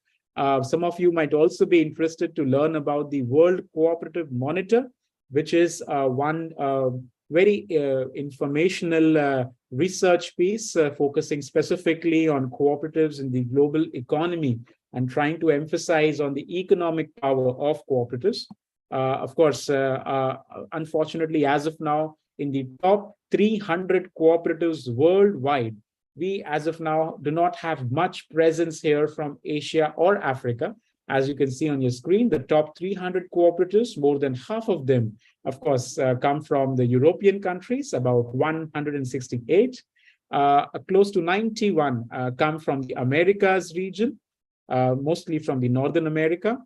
Speaker 3: Some of you might also be interested to learn about the World Cooperative Monitor, which is one very informational research piece focusing specifically on cooperatives in the global economy and trying to emphasize on the economic power of cooperatives. Of course, unfortunately, as of now, in the top 300 cooperatives worldwide, we, as of now, do not have much presence here from Asia or Africa. As you can see on your screen, the top 300 cooperatives, more than half of them, of course, come from the European countries, about 168. Close to 91 come from the Americas region, mostly from the Northern America,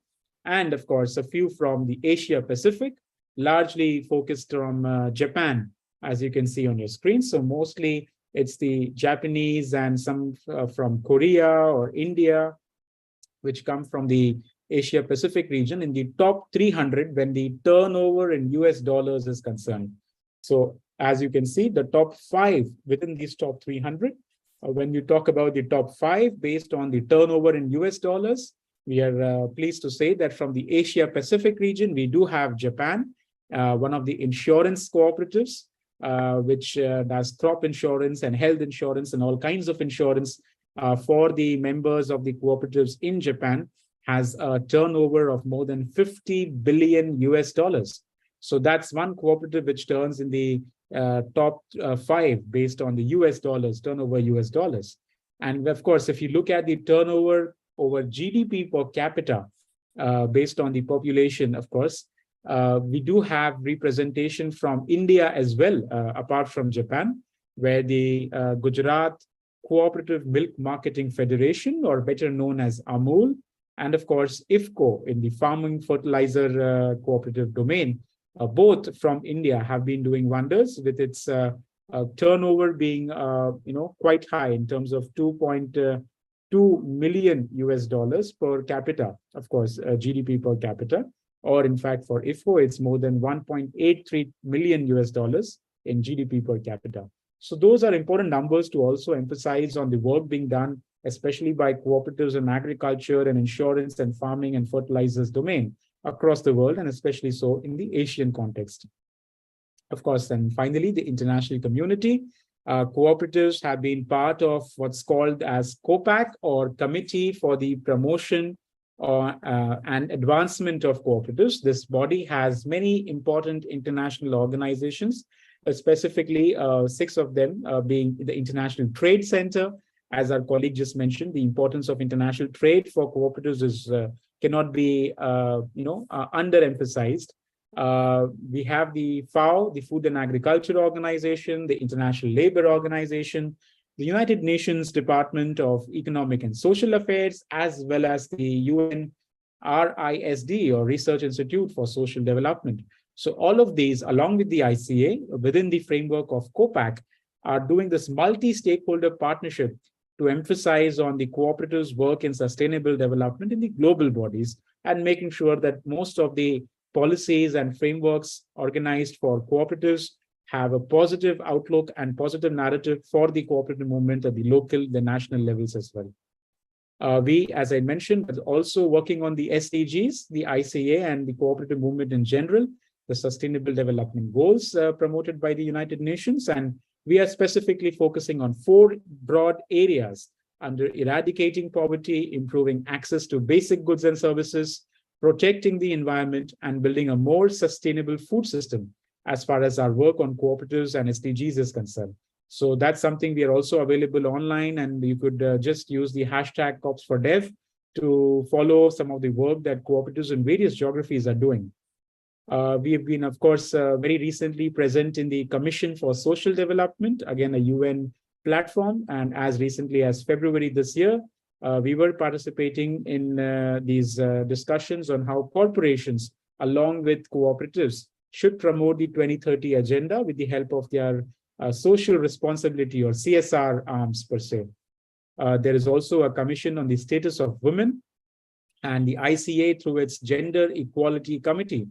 Speaker 3: and of course, a few from the Asia Pacific, largely focused on Japan, as you can see on your screen. So mostly it's the Japanese and some from Korea or India, which come from the Asia Pacific region in the top 300 when the turnover in US dollars is concerned. So as you can see, the top 5 within these top 300, when you talk about the top 5 based on the turnover in US dollars, we are pleased to say that from the Asia Pacific region, we do have Japan, one of the insurance cooperatives, which does crop insurance and health insurance and all kinds of insurance for the members of the cooperatives in Japan, has a turnover of more than 50 billion US dollars. So that's one cooperative which turns in the top 5 based on the US dollars, turnover US dollars. And of course, if you look at the turnover over GDP per capita based on the population, of course, we do have representation from India as well, apart from Japan, where the Gujarat Cooperative Milk Marketing Federation, or better known as AMUL, and of course, IFCO in the farming fertilizer cooperative domain, both from India, have been doing wonders with its turnover being quite high in terms of 2.2 million US dollars per capita, of course, GDP per capita. Or in fact, for IFCO, it's more than 1.83 million US dollars in GDP per capita. So those are important numbers to also emphasize on the work being done, especially by cooperatives in agriculture and insurance and farming and fertilizers domain across the world, and especially so in the Asian context. Of course, and finally, the international community. Cooperatives have been part of what's called as COPAC, or Committee for the Promotion and Advancement of Cooperatives. This body has many important international organizations, specifically 6 of them being the International Trade Center. As our colleague just mentioned, the importance of international trade for cooperatives is cannot be underemphasized. We have the FAO, the Food and Agriculture Organization, the International Labour Organization, the United Nations Department of Economic and Social Affairs, as well as the UN RISD, or Research Institute for Social Development. So all of these, along with the ICA, within the framework of COPAC, are doing this multi-stakeholder partnership to emphasize on the cooperatives' work in sustainable development in the global bodies, and making sure that most of the policies and frameworks organized for cooperatives have a positive outlook and positive narrative for the cooperative movement at the local, the national levels as well. We, as I mentioned, are also working on the SDGs, the ICA, and the cooperative movement in general, the Sustainable Development Goals promoted by the United Nations. And we are specifically focusing on 4 broad areas under eradicating poverty, improving access to basic goods and services, protecting the environment, and building a more sustainable food system as far as our work on cooperatives and SDGs is concerned. So that's something we are also available online, and you could just use the hashtag COPS4Dev to follow some of the work that cooperatives in various geographies are doing. We have been, of course, very recently present in the Commission for Social Development, again, a UN platform. And as recently as February this year, we were participating in these discussions on how corporations, along with cooperatives, should promote the 2030 agenda with the help of their social responsibility, or CSR arms per se. There is also a commission on the status of women, and the ICA, through its Gender Equality Committee,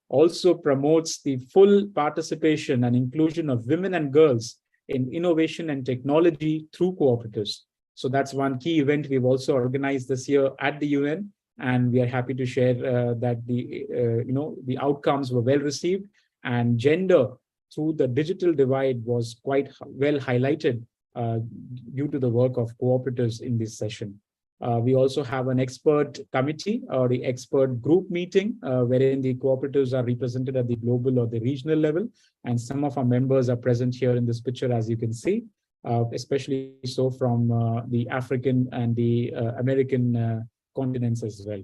Speaker 3: also promotes the full participation and inclusion of women and girls in innovation and technology through cooperatives. So that's one key event we've also organized this year at the UN, and we are happy to share that the outcomes were well received, and gender through the digital divide was quite well highlighted due to the work of cooperatives in this session. We also have an expert committee, or the expert group meeting, wherein the cooperatives are represented at the global or the regional level, and some of our members are present here in this picture, as you can see. Especially so from the African and the American continents as well.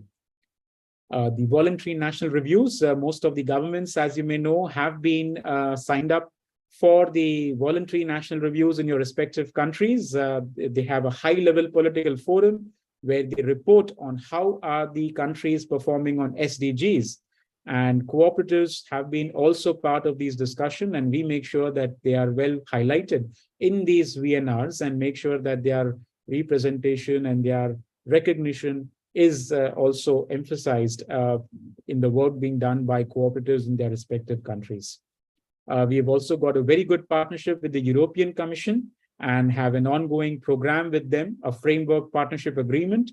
Speaker 3: The voluntary national reviews, most of the governments, as you may know, have been signed up for the voluntary national reviews in your respective countries. They have a high-level political forum where they report on how are the countries performing on SDGs. And cooperatives have been also part of these discussions, and we make sure that they are well highlighted in these VNRs, and make sure that their representation and their recognition is also emphasized in the work being done by cooperatives in their respective countries. We have also got a very good partnership with the European Commission and have an ongoing program with them, a framework partnership agreement.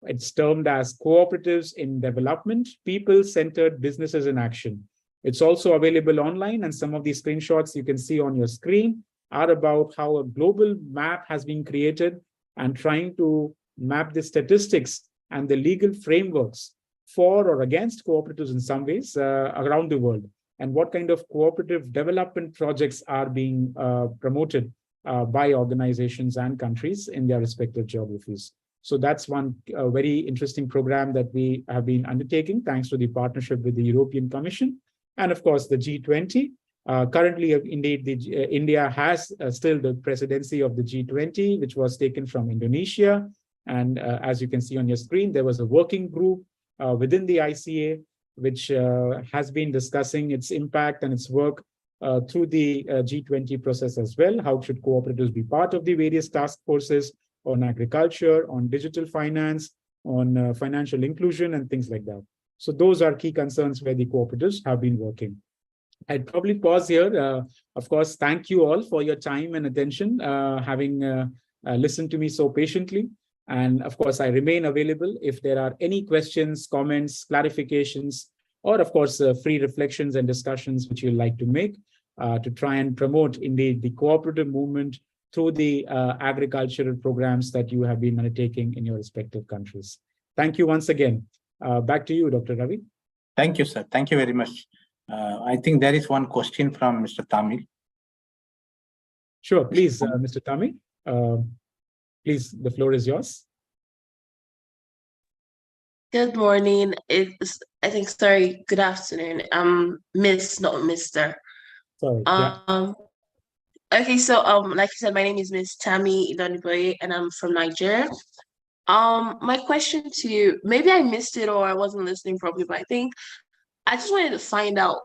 Speaker 3: It's termed as Cooperatives in Development, People-Centered Businesses in Action. It's also available online, and some of these screenshots you can see on your screen are about how a global map has been created and trying to map the statistics and the legal frameworks for or against cooperatives in some ways around the world, and what kind of cooperative development projects are being promoted by organizations and countries in their respective geographies. So that's one very interesting program that we have been undertaking thanks to the partnership with the European Commission. And of course, the G20. Currently, indeed, India has still the presidency of the G20, which was taken from Indonesia. And as you can see on your screen, there was a working group within the ICA, which has been discussing its impact and its work through the G20 process as well. How should cooperatives be part of the various task forces on agriculture, on digital finance, on financial inclusion, and things like that. So those are key concerns where the cooperatives have been working. I'd probably pause here. Of course, thank you all for your time and attention, having listened to me so patiently. And of course, I remain available if there are any questions, comments, clarifications, or of course, free reflections and discussions which you'd like to make to try and promote indeed the cooperative movement through the agricultural programs that you have been undertaking in your respective countries. Thank you once again. Back to you, Dr. Ravi.
Speaker 1: Thank you, sir. Thank you very much. I think there is one question from Mr. Tamil.
Speaker 3: Sure, please, Mr. Tami. Please, the floor is yours.
Speaker 6: Good morning. Sorry, good afternoon. Miss, not Mr.
Speaker 3: Sorry. Yeah.
Speaker 6: Okay, so like you said, my name is Miss Tammy Idoniboye, and I'm from Nigeria. My question to you, maybe I missed it or I wasn't listening properly, but I think I just wanted to find out,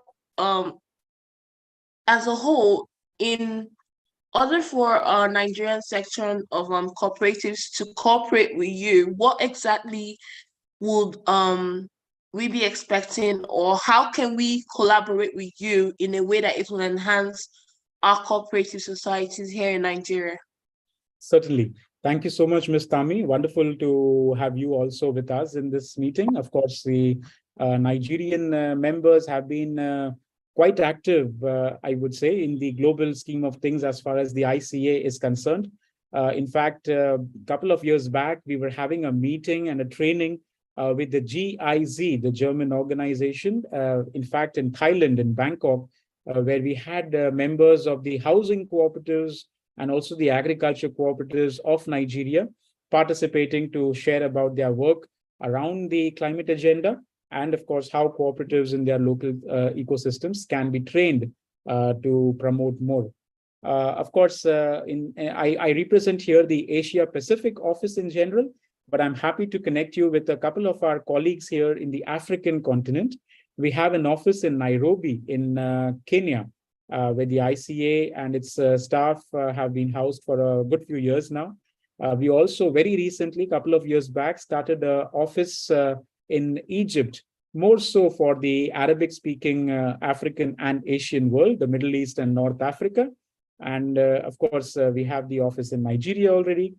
Speaker 6: as a whole, in order for a Nigerian section of cooperatives to cooperate with you, what exactly would we be expecting, or how can we collaborate with you in a way that it will enhance our cooperative societies here in Nigeria?
Speaker 3: Certainly. Thank you so much, Ms. Tami. Wonderful to have you also with us in this meeting. Of course, the Nigerian members have been quite active, I would say, in the global scheme of things as far as the ICA is concerned. In fact, a couple of years back, we were having a meeting and a training with the GIZ, the German organization, in fact, in Thailand, in Bangkok, where we had members of the housing cooperatives and also the agriculture cooperatives of Nigeria participating to share about their work around the climate agenda, and of course, how cooperatives in their local ecosystems can be trained to promote more. Of course, I represent here the Asia Pacific office in general, but I'm happy to connect you with a couple of our colleagues here in the African continent. We have an office in Nairobi in Kenya, where the ICA and its staff have been housed for a good few years now. We also very recently, a couple of years back, started an office in Egypt, more so for the Arabic-speaking African and Asian world, the Middle East and North Africa. And of course, we have the office in Nigeria already.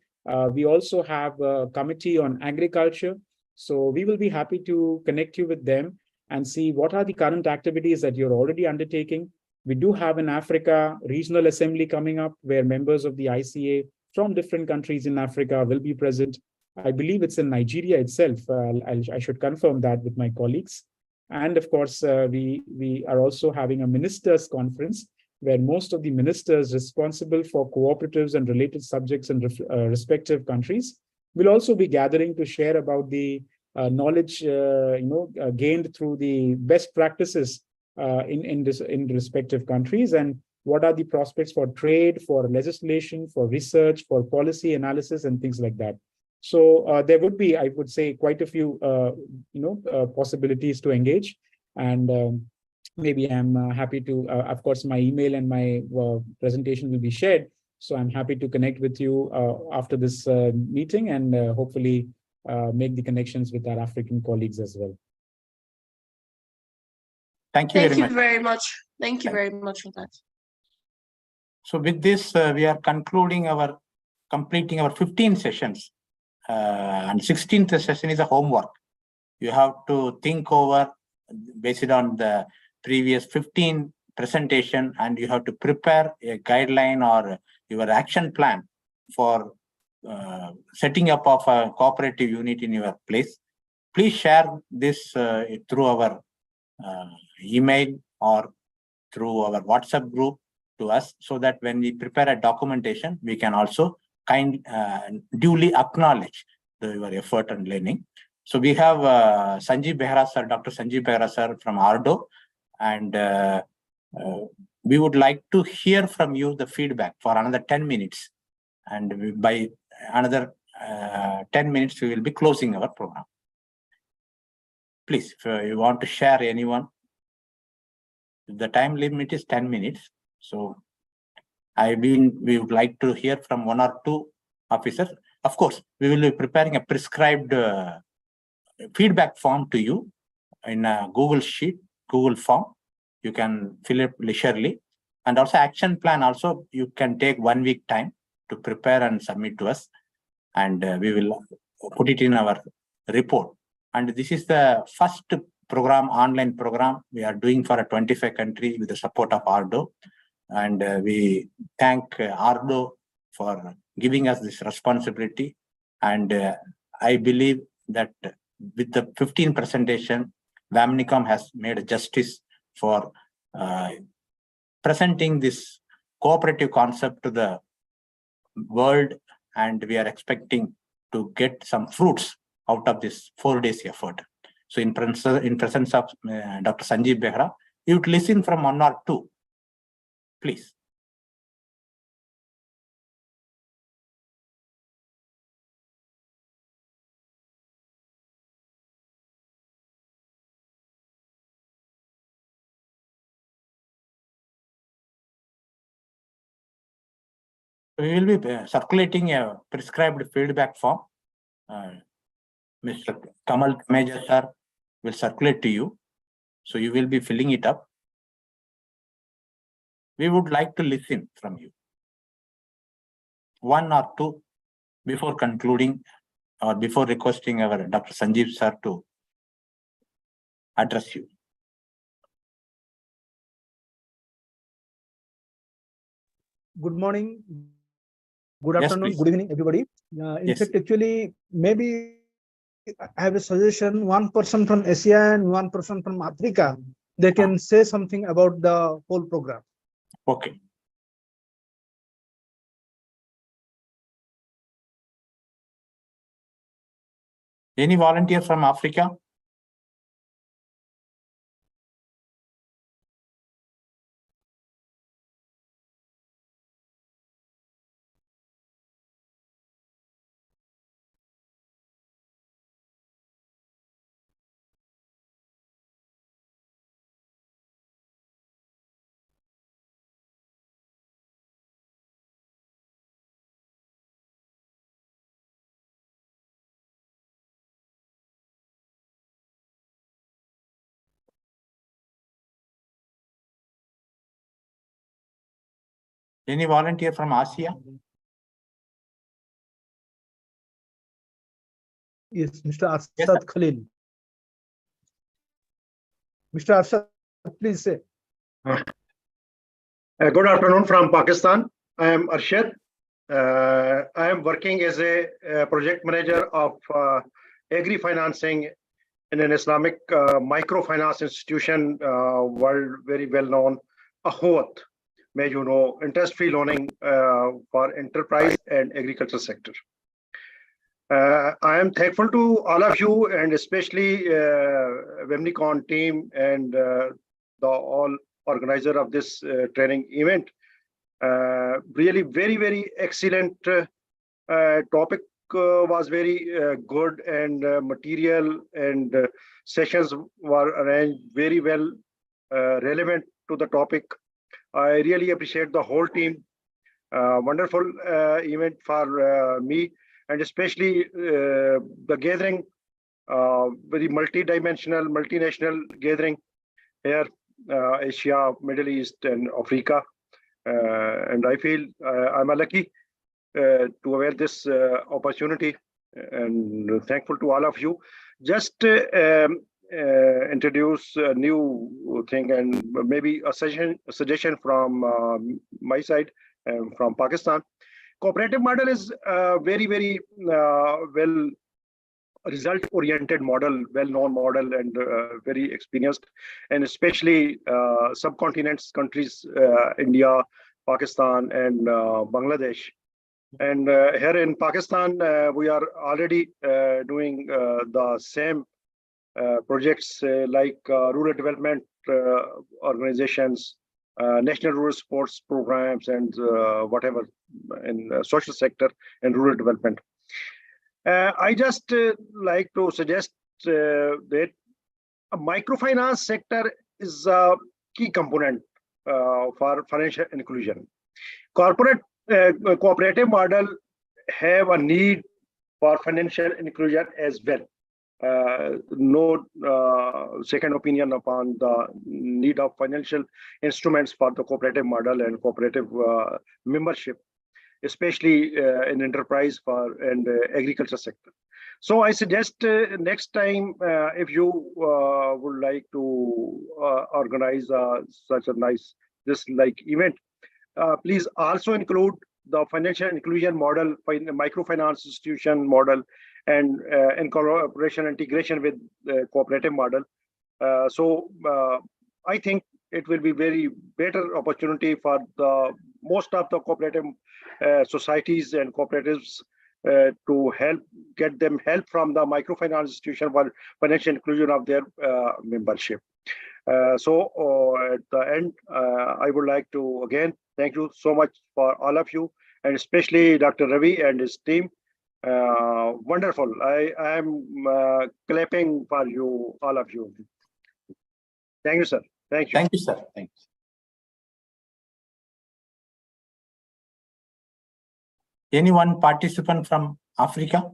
Speaker 3: We also have a committee on agriculture. So we will be happy to connect you with them and see what are the current activities that you're already undertaking. We do have an Africa Regional Assembly coming up where members of the ICA from different countries in Africa will be present. I believe it's in Nigeria itself. I should confirm that with my colleagues. And of course, we are also having a ministers' conference where most of the ministers responsible for cooperatives and related subjects in respective countries will also be gathering to share about the knowledge gained through the best practices in respective countries, and what are the prospects for trade, for legislation, for research, for policy analysis, and things like that. So there would be, I would say, quite a few possibilities to engage, and maybe I'm happy to. Of course, my email and my presentation will be shared. So I'm happy to connect with you after this meeting, and hopefully make the connections with our African colleagues as well.
Speaker 1: Thank you very much.
Speaker 6: Thank you very much for that.
Speaker 1: So with this, we are completing our 15 sessions, and 16th session is a homework. You have to think over based on the previous 15 presentation, and you have to prepare a guideline or your action plan for setting up of a cooperative unit in your place. Please share this through our email or through our WhatsApp group to us, so that when we prepare a documentation, we can also duly acknowledge your effort and learning. So we have Sanjeev Behra sir, Dr. Sanjeev Behra sir from ARDO, and we would like to hear from you the feedback for another 10 minutes. And by another 10 minutes, we will be closing our program. Please, if you want to share anyone, the time limit is 10 minutes. So we would like to hear from one or two officers. Of course, we will be preparing a prescribed feedback form to you in a Google Sheet, Google form. you can fill it leisurely. And also action plan also, you can take 1 week time to prepare and submit to us. And we will put it in our report. And this is the first program, online program we are doing for a 25 country with the support of ARDO. And we thank ARDO for giving us this responsibility. And I believe that with the 15 presentation, VAMNICOM has made justice for presenting this cooperative concept to the world, and we are expecting to get some fruits out of this 4 days effort. So in presence of Dr. Sanjeev Behra, you would listen from 1 or 2, please. We will be circulating a prescribed feedback form. Mr. Kamal Major sir will circulate to you. So you will be filling it up. We would like to listen from you. 1 or 2 before concluding or before requesting our Dr. Sanjeev sir to address you.
Speaker 7: Good morning, good
Speaker 1: Yes,
Speaker 7: afternoon,
Speaker 1: please.
Speaker 7: good evening, everybody. In
Speaker 1: Yes.
Speaker 7: fact, actually, maybe I have a suggestion. One person from Asia and one person from Africa, they can say something about the whole program.
Speaker 1: Okay. Any volunteer from Africa? Any volunteer from Asia?
Speaker 7: Yes, Mr.
Speaker 1: Yes,
Speaker 7: Arshad Khalil. Mr. Arshad, please say.
Speaker 8: Good afternoon from Pakistan. I am Arshad. I am working as a project manager of agri-financing in an Islamic microfinance institution, world very well known, AHOAT, may you know, interest-free loaning for enterprise and agriculture sector. I am thankful to all of you, and especially VAMNICOM team and the all organizer of this training event. Really very, very excellent topic was very good, and material and sessions were arranged very well relevant to the topic. I really appreciate the whole team. Wonderful event for me, and especially the gathering, very multi-dimensional, multinational gathering here, Asia, Middle East, and Africa. And I feel I'm lucky to avail this opportunity, and thankful to all of you. Just introduce a new thing, and maybe a suggestion from my side, from Pakistan. Cooperative model is very, very well result-oriented model, well-known model, and very experienced, and especially subcontinents countries, India, Pakistan, and Bangladesh. And here in Pakistan, we are already doing the same projects like rural development organizations, national rural sports programs, and whatever in social sector and rural development. I just like to suggest that a microfinance sector is a key component for financial inclusion. Cooperative model have a need for financial inclusion as well. no second opinion upon the need of financial instruments for the cooperative model and cooperative membership, especially in enterprise and agriculture sector. So I suggest next time, if you would like to organize such a nice this like event, please also include the financial inclusion model, microfinance institution model, and in collaboration integration with the cooperative model. I think it will be very better opportunity for the most of the cooperative societies and cooperatives to get them help from the microfinance institution for financial inclusion of their membership. At the end, I would like to again thank you so much for all of you, and especially Dr. Ravi and his team. Wonderful. I am clapping for you, all of you. Thank you, sir. Thank you.
Speaker 1: Thank you, sir. Thank you. Anyone participant from Africa?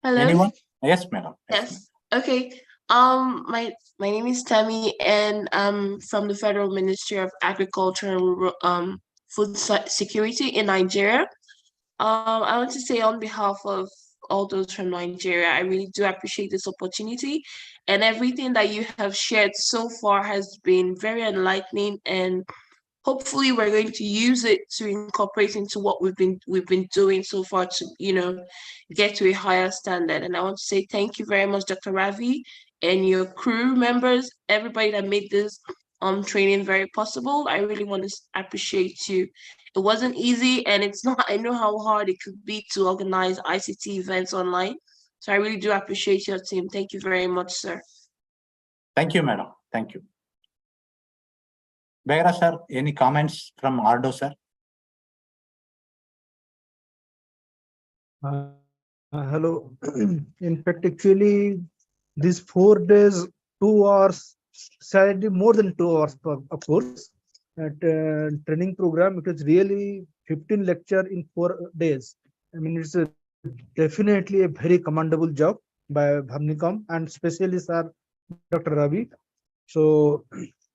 Speaker 6: Hello.
Speaker 1: Anyone? Yes, madam.
Speaker 6: Yes. Okay. My name is Tammy, and I'm from the Federal Ministry of Agriculture and Food Security in Nigeria. I want to say on behalf of all those from Nigeria, I really do appreciate this opportunity, and everything that you have shared so far has been very enlightening, and hopefully we're going to use it to incorporate into what we've been doing so far to get to a higher standard. And I want to say thank you very much, Dr. Ravi, and your crew members, everybody that made this training very possible. I really want to appreciate you. It wasn't easy, and it's not. I know how hard it could be to organize ICT events online. So I really do appreciate your team. Thank you very much, sir.
Speaker 1: Thank you, madam. Thank you. Behra sir, any comments from Ardo sir?
Speaker 7: Hello. In fact, actually, these 4 days, 2 hours, sadly more than 2 hours, of course, at training program. It was really 15 lecture in 4 days. I mean, it's definitely a very commendable job by VAMNICOM and especially sir Dr. Ravi. So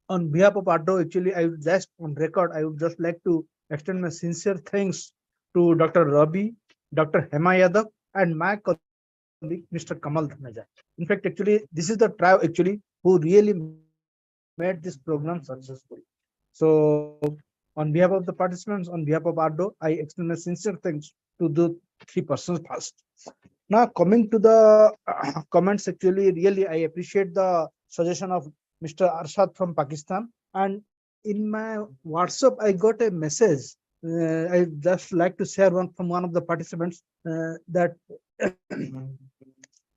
Speaker 7: on behalf of Ardo, actually, I would just on record, I would just like to extend my sincere thanks to Dr. Ravi, Dr. Hema Yadav, and my colleague, Mr. Kamal Dhameja. In fact, actually, this is the tribe actually who really made this program successful. So on behalf of the participants, on behalf of Ardo, I extend my sincere thanks to the 3 persons first. Now coming to the comments, actually, really, I appreciate the suggestion of Mr. Arshad from Pakistan. And in my WhatsApp, I got a message. I just like to share one from one of the participants that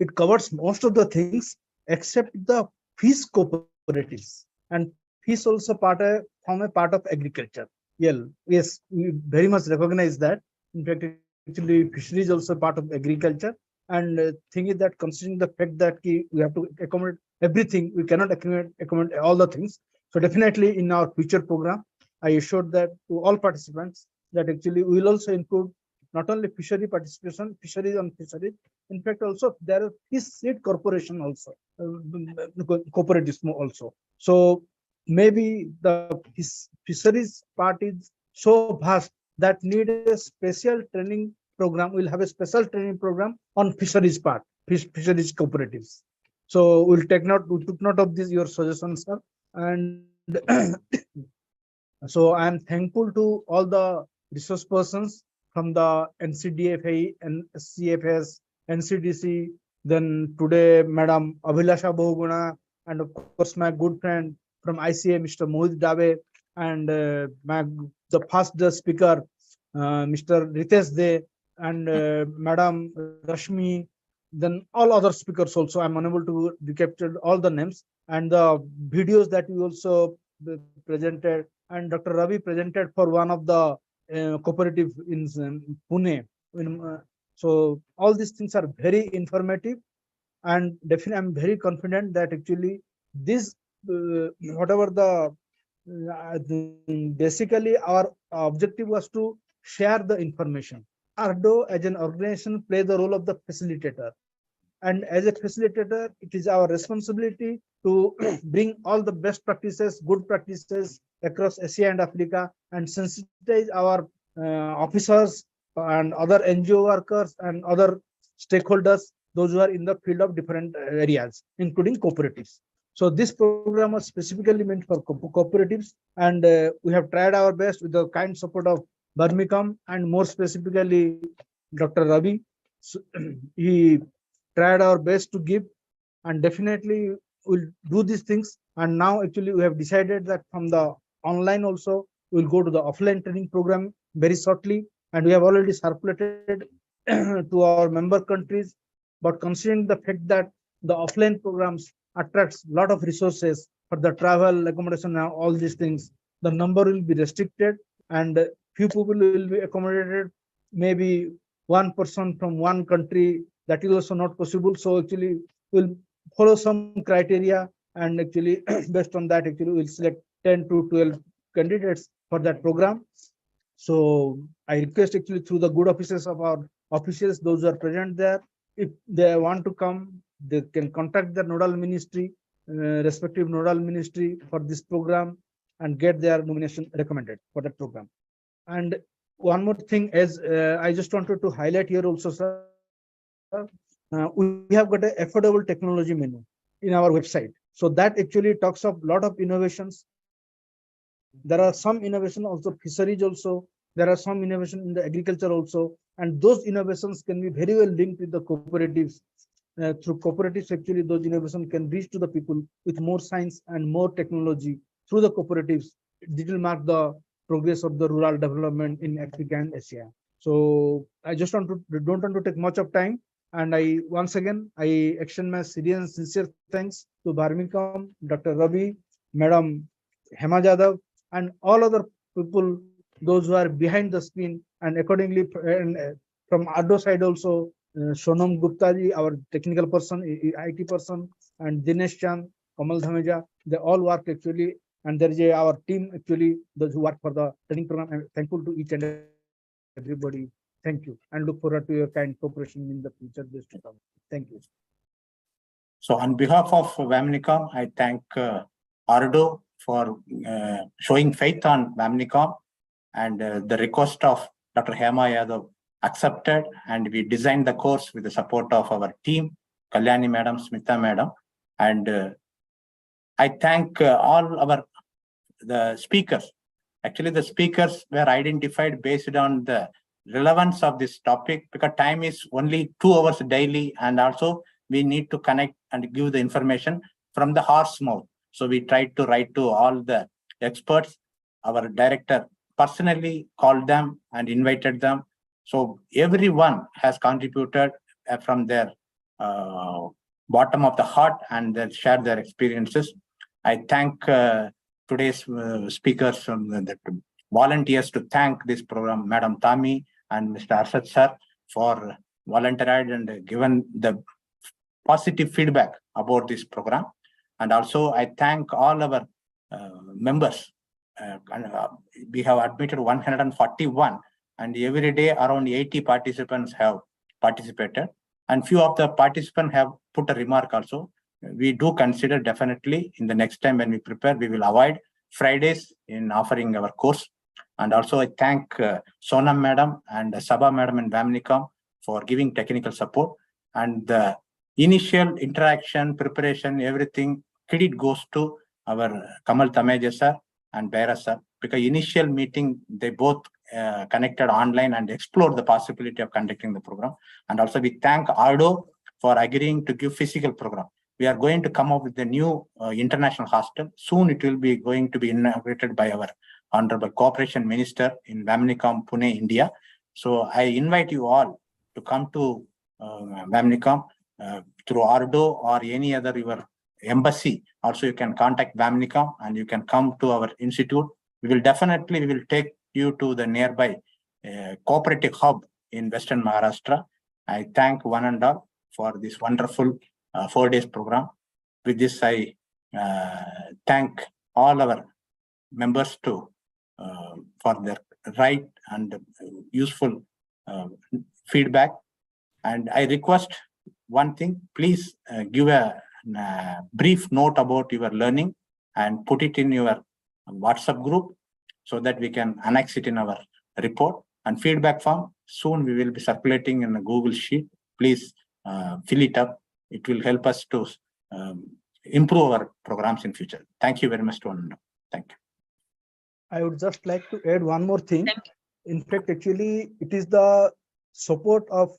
Speaker 7: it covers most of the things except the fish cooperatives, and fish also form a part of agriculture. Yeah, yes, we very much recognize that. In fact, actually, fishery is also part of agriculture. And thing is that considering the fact that we have to accommodate everything, we cannot accommodate all the things. So definitely in our future program, I assured that to all participants that actually we will also include not only fishery participation, fisheries on fisheries. In fact, also there are fish seed corporation also, cooperatives also. So maybe the fisheries part is so vast that need a special training program. We'll have a special training program on fisheries part, fisheries cooperatives. So we took note of this, your suggestions, sir. And so I am thankful to all the resource persons from the NCDFA and CFS, NCDC, then today, Madam Abhilasha Bahuguna, and of course, my good friend from ICA, Mr. Mohit Dave, and the first speaker, Mr. Ritesh De, and Madam Rashmi, then all other speakers also. I'm unable to recapture all the names, and the videos that you also presented, and Dr. Ravi presented for one of the cooperative in Pune. So all these things are very informative, and definitely I'm very confident that actually this whatever basically our objective was to share the information. ARDO as an organization plays the role of the facilitator. And as a facilitator, it is our responsibility to bring all the best practices, good practices across Asia and Africa, and sensitize our officers and other NGO workers and other stakeholders, those who are in the field of different areas, including cooperatives. So this program was specifically meant for cooperatives, and we have tried our best with the kind support of VAMNICOM and more specifically Dr. Ravi. So, he tried our best to give, and definitely we'll do these things. And now actually we have decided that from the online also we'll go to the offline training program very shortly, and we have already circulated to our member countries. But considering the fact that the offline programs attracts a lot of resources for the travel, accommodation, and all these things, the number will be restricted and few people will be accommodated, maybe one person from one country, that is also not possible. So actually we'll follow some criteria, and actually based on that actually we'll select 10 to 12 candidates for that program. So I request actually through the good offices of our officials, those who are present there, if they want to come, they can contact the nodal ministry, respective nodal ministry for this program, and get their nomination recommended for that program. And one more thing, as I just wanted to highlight here also, sir, we have got an affordable technology menu in our website. So that actually talks of a lot of innovations. There are some innovation also fisheries also. There are some innovation in the agriculture also, and those innovations can be very well linked with the cooperatives. Through cooperatives, actually, those innovations can reach to the people with more science and more technology through the cooperatives. It will mark the progress of the rural development in Africa and Asia. So I just don't want to take much of time. And I once again extend my sincere thanks to VAMNICOM, Dr. Ravi, Madam Hema Jadhav, and all other people, those who are behind the screen, and accordingly from ARDO side also, Sonam Gupta ji, our technical person, IT person, and Dinesh Chand, Kamal Dhameja, they all work actually, and there is our team actually, those who work for the training program. I'm thankful to each and everybody. Thank you, and look forward to your kind cooperation in the future days to come. Thank you.
Speaker 1: So on behalf of VAMNICOM, I thank ARDO for showing faith on VAMNICOM, and the request of Dr. Hema Yadav accepted, and we designed the course with the support of our team, Kalyani Madam, Smita Madam, and I thank all the speakers. Actually, the speakers were identified based on the relevance of this topic, because time is only 2 hours daily, and also we need to connect and give the information from the horse mouth. So we tried to write to all the experts. Our director personally called them and invited them. So everyone has contributed from their bottom of the heart, and they shared their experiences. I thank today's speakers, the volunteers to thank this program, Madam Tami and Mr. Arshad sir, for volunteered and given the positive feedback about this program. And also I thank all our members. We have admitted 141, and every day around 80 participants have participated, and few of the participants have put a remark also. We do consider definitely in the next time when we prepare, we will avoid Fridays in offering our course. And also I thank Sonam Madam and Sabha Madam and VAMNICOM for giving technical support, and the initial interaction, preparation, everything, credit goes to our Kamal Dhameja sir and Bhaira sir, because initial meeting, they both connected online and explored the possibility of conducting the program. And also we thank ARDO for agreeing to give physical program. We are going to come up with a new international hostel. Soon it will be going to be inaugurated by our Honorable Cooperation Minister in VAMNICOM, Pune, India. So I invite you all to come to VAMNICOM through ARDO or any other your embassy. Also, you can contact VAMNICOM and you can come to our institute. We will take you to the nearby cooperative hub in Western Maharashtra. I thank one and all for this wonderful 4 days program. With this, I thank all our members too for their right and useful feedback. And I request one thing, please give a brief note about your learning and put it in your WhatsApp group so that we can annex it in our report. And feedback form, soon we will be circulating in a Google Sheet. Please fill it up. It will help us to improve our programs in future. Thank you very much to all. Thank you.
Speaker 7: I would just like to add one more thing. In fact, actually, it is the support of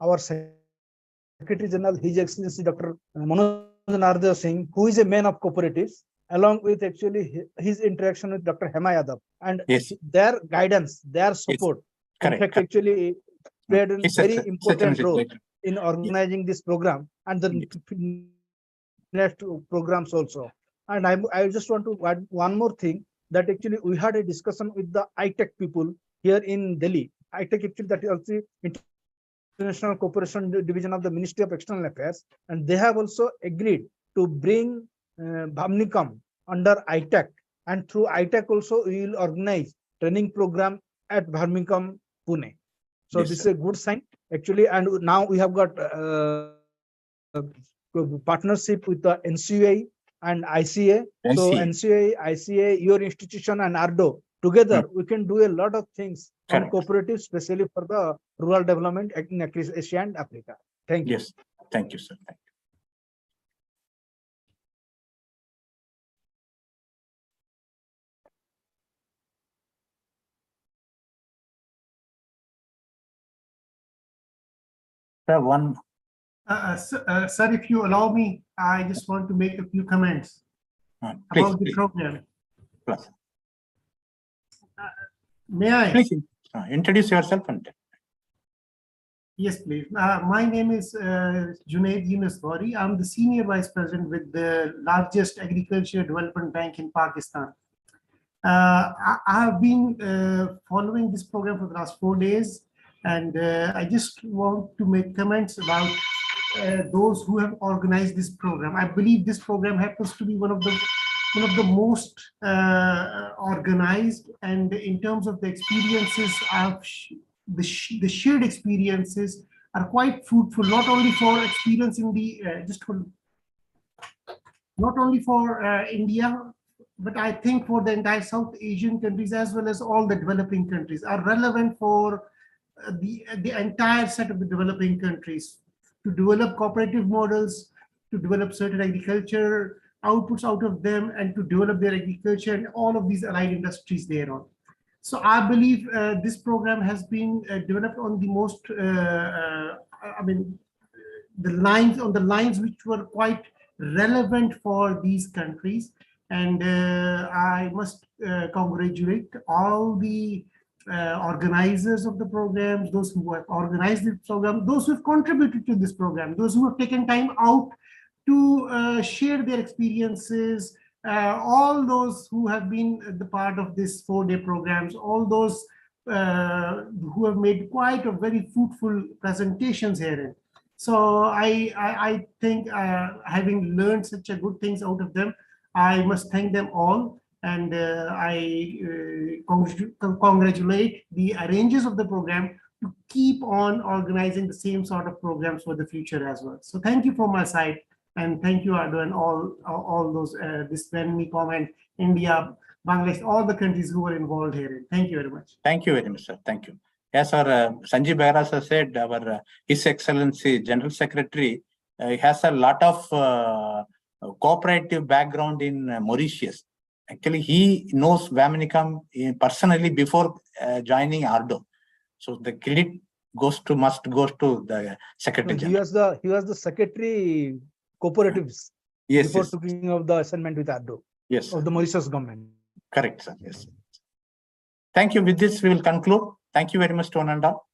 Speaker 7: our Secretary General, His Excellency Dr. Manoj Nardev Singh, who is a man of cooperatives, along with actually his interaction with Dr. Hema Yadav, and
Speaker 1: Yes.
Speaker 7: their guidance, their support. In
Speaker 1: Correct.
Speaker 7: fact, actually played a
Speaker 1: It's
Speaker 7: very
Speaker 1: such
Speaker 7: important
Speaker 1: an
Speaker 7: role
Speaker 1: great-
Speaker 7: in organizing this program and the next programs also. And I just want to add one more thing, that actually we had a discussion with the ITEC people here in Delhi. ITEC actually, that is also International Cooperation Division of the Ministry of External Affairs, and they have also agreed to bring VAMNICOM under ITEC, and through ITEC also we will organize training program at VAMNICOM Pune. So
Speaker 1: Yes,
Speaker 7: this
Speaker 1: sir.
Speaker 7: is a good sign actually, and now we have got partnership with the NCUA and ICA. So NCUA, ICA, your institution and ARDO together, we can do a lot of things on
Speaker 1: Correct.
Speaker 7: cooperatives, especially for the rural development in Asia and Africa. Thank you.
Speaker 1: Yes. Thank you, sir. Thank you. Sir, one.
Speaker 9: Sir, if you allow me, I just want to make a few comments
Speaker 1: Please,
Speaker 9: about the
Speaker 1: please.
Speaker 9: program.
Speaker 1: Plus.
Speaker 9: May I?
Speaker 1: Please introduce yourself and
Speaker 9: Yes, please. My name is Junaid Yunus Gauri. I'm the Senior Vice President with the largest agriculture development bank in Pakistan. I have been following this program for the last 4 days, and I just want to make comments about those who have organized this program. I believe this program happens to be one of the most organized, and in terms of the experiences, the shared experiences are quite fruitful, not only for experience in the not only for India, but I think for the entire South Asian countries as well as all the developing countries are relevant for the entire set of the developing countries to develop cooperative models, to develop certain agriculture outputs out of them, and to develop their agriculture and all of these allied industries thereon. So I believe this program has been developed on the most, on the lines which were quite relevant for these countries. And I must congratulate all the organizers of the programs, those who have organized the program, those who have contributed to this program, those who have taken time out to share their experiences, all those who have been the part of this 4-day programs, all those who have made quite a very fruitful presentations herein. So I think having learned such a good things out of them, I must thank them all, and I congratulate the arrangers of the program to keep on organizing the same sort of programs for the future as well. So thank you from my side. And thank you, Ado, and all those, this VAMNICOM and India, Bangladesh, all the countries who were involved here. Thank you very much.
Speaker 1: Thank you very much, sir. Thank you. As our Sanjeev Behra sir said, our His Excellency General Secretary has a lot of cooperative background in Mauritius. Actually, he knows VAMNICOM personally before joining ARDO. So the credit must go to the Secretary General.
Speaker 7: He was the Secretary Cooperatives before taking of the assignment with ARDO of the Mauritius government.
Speaker 1: Correct, sir. Yes. Thank you. With this, we will conclude. Thank you very much to one and all.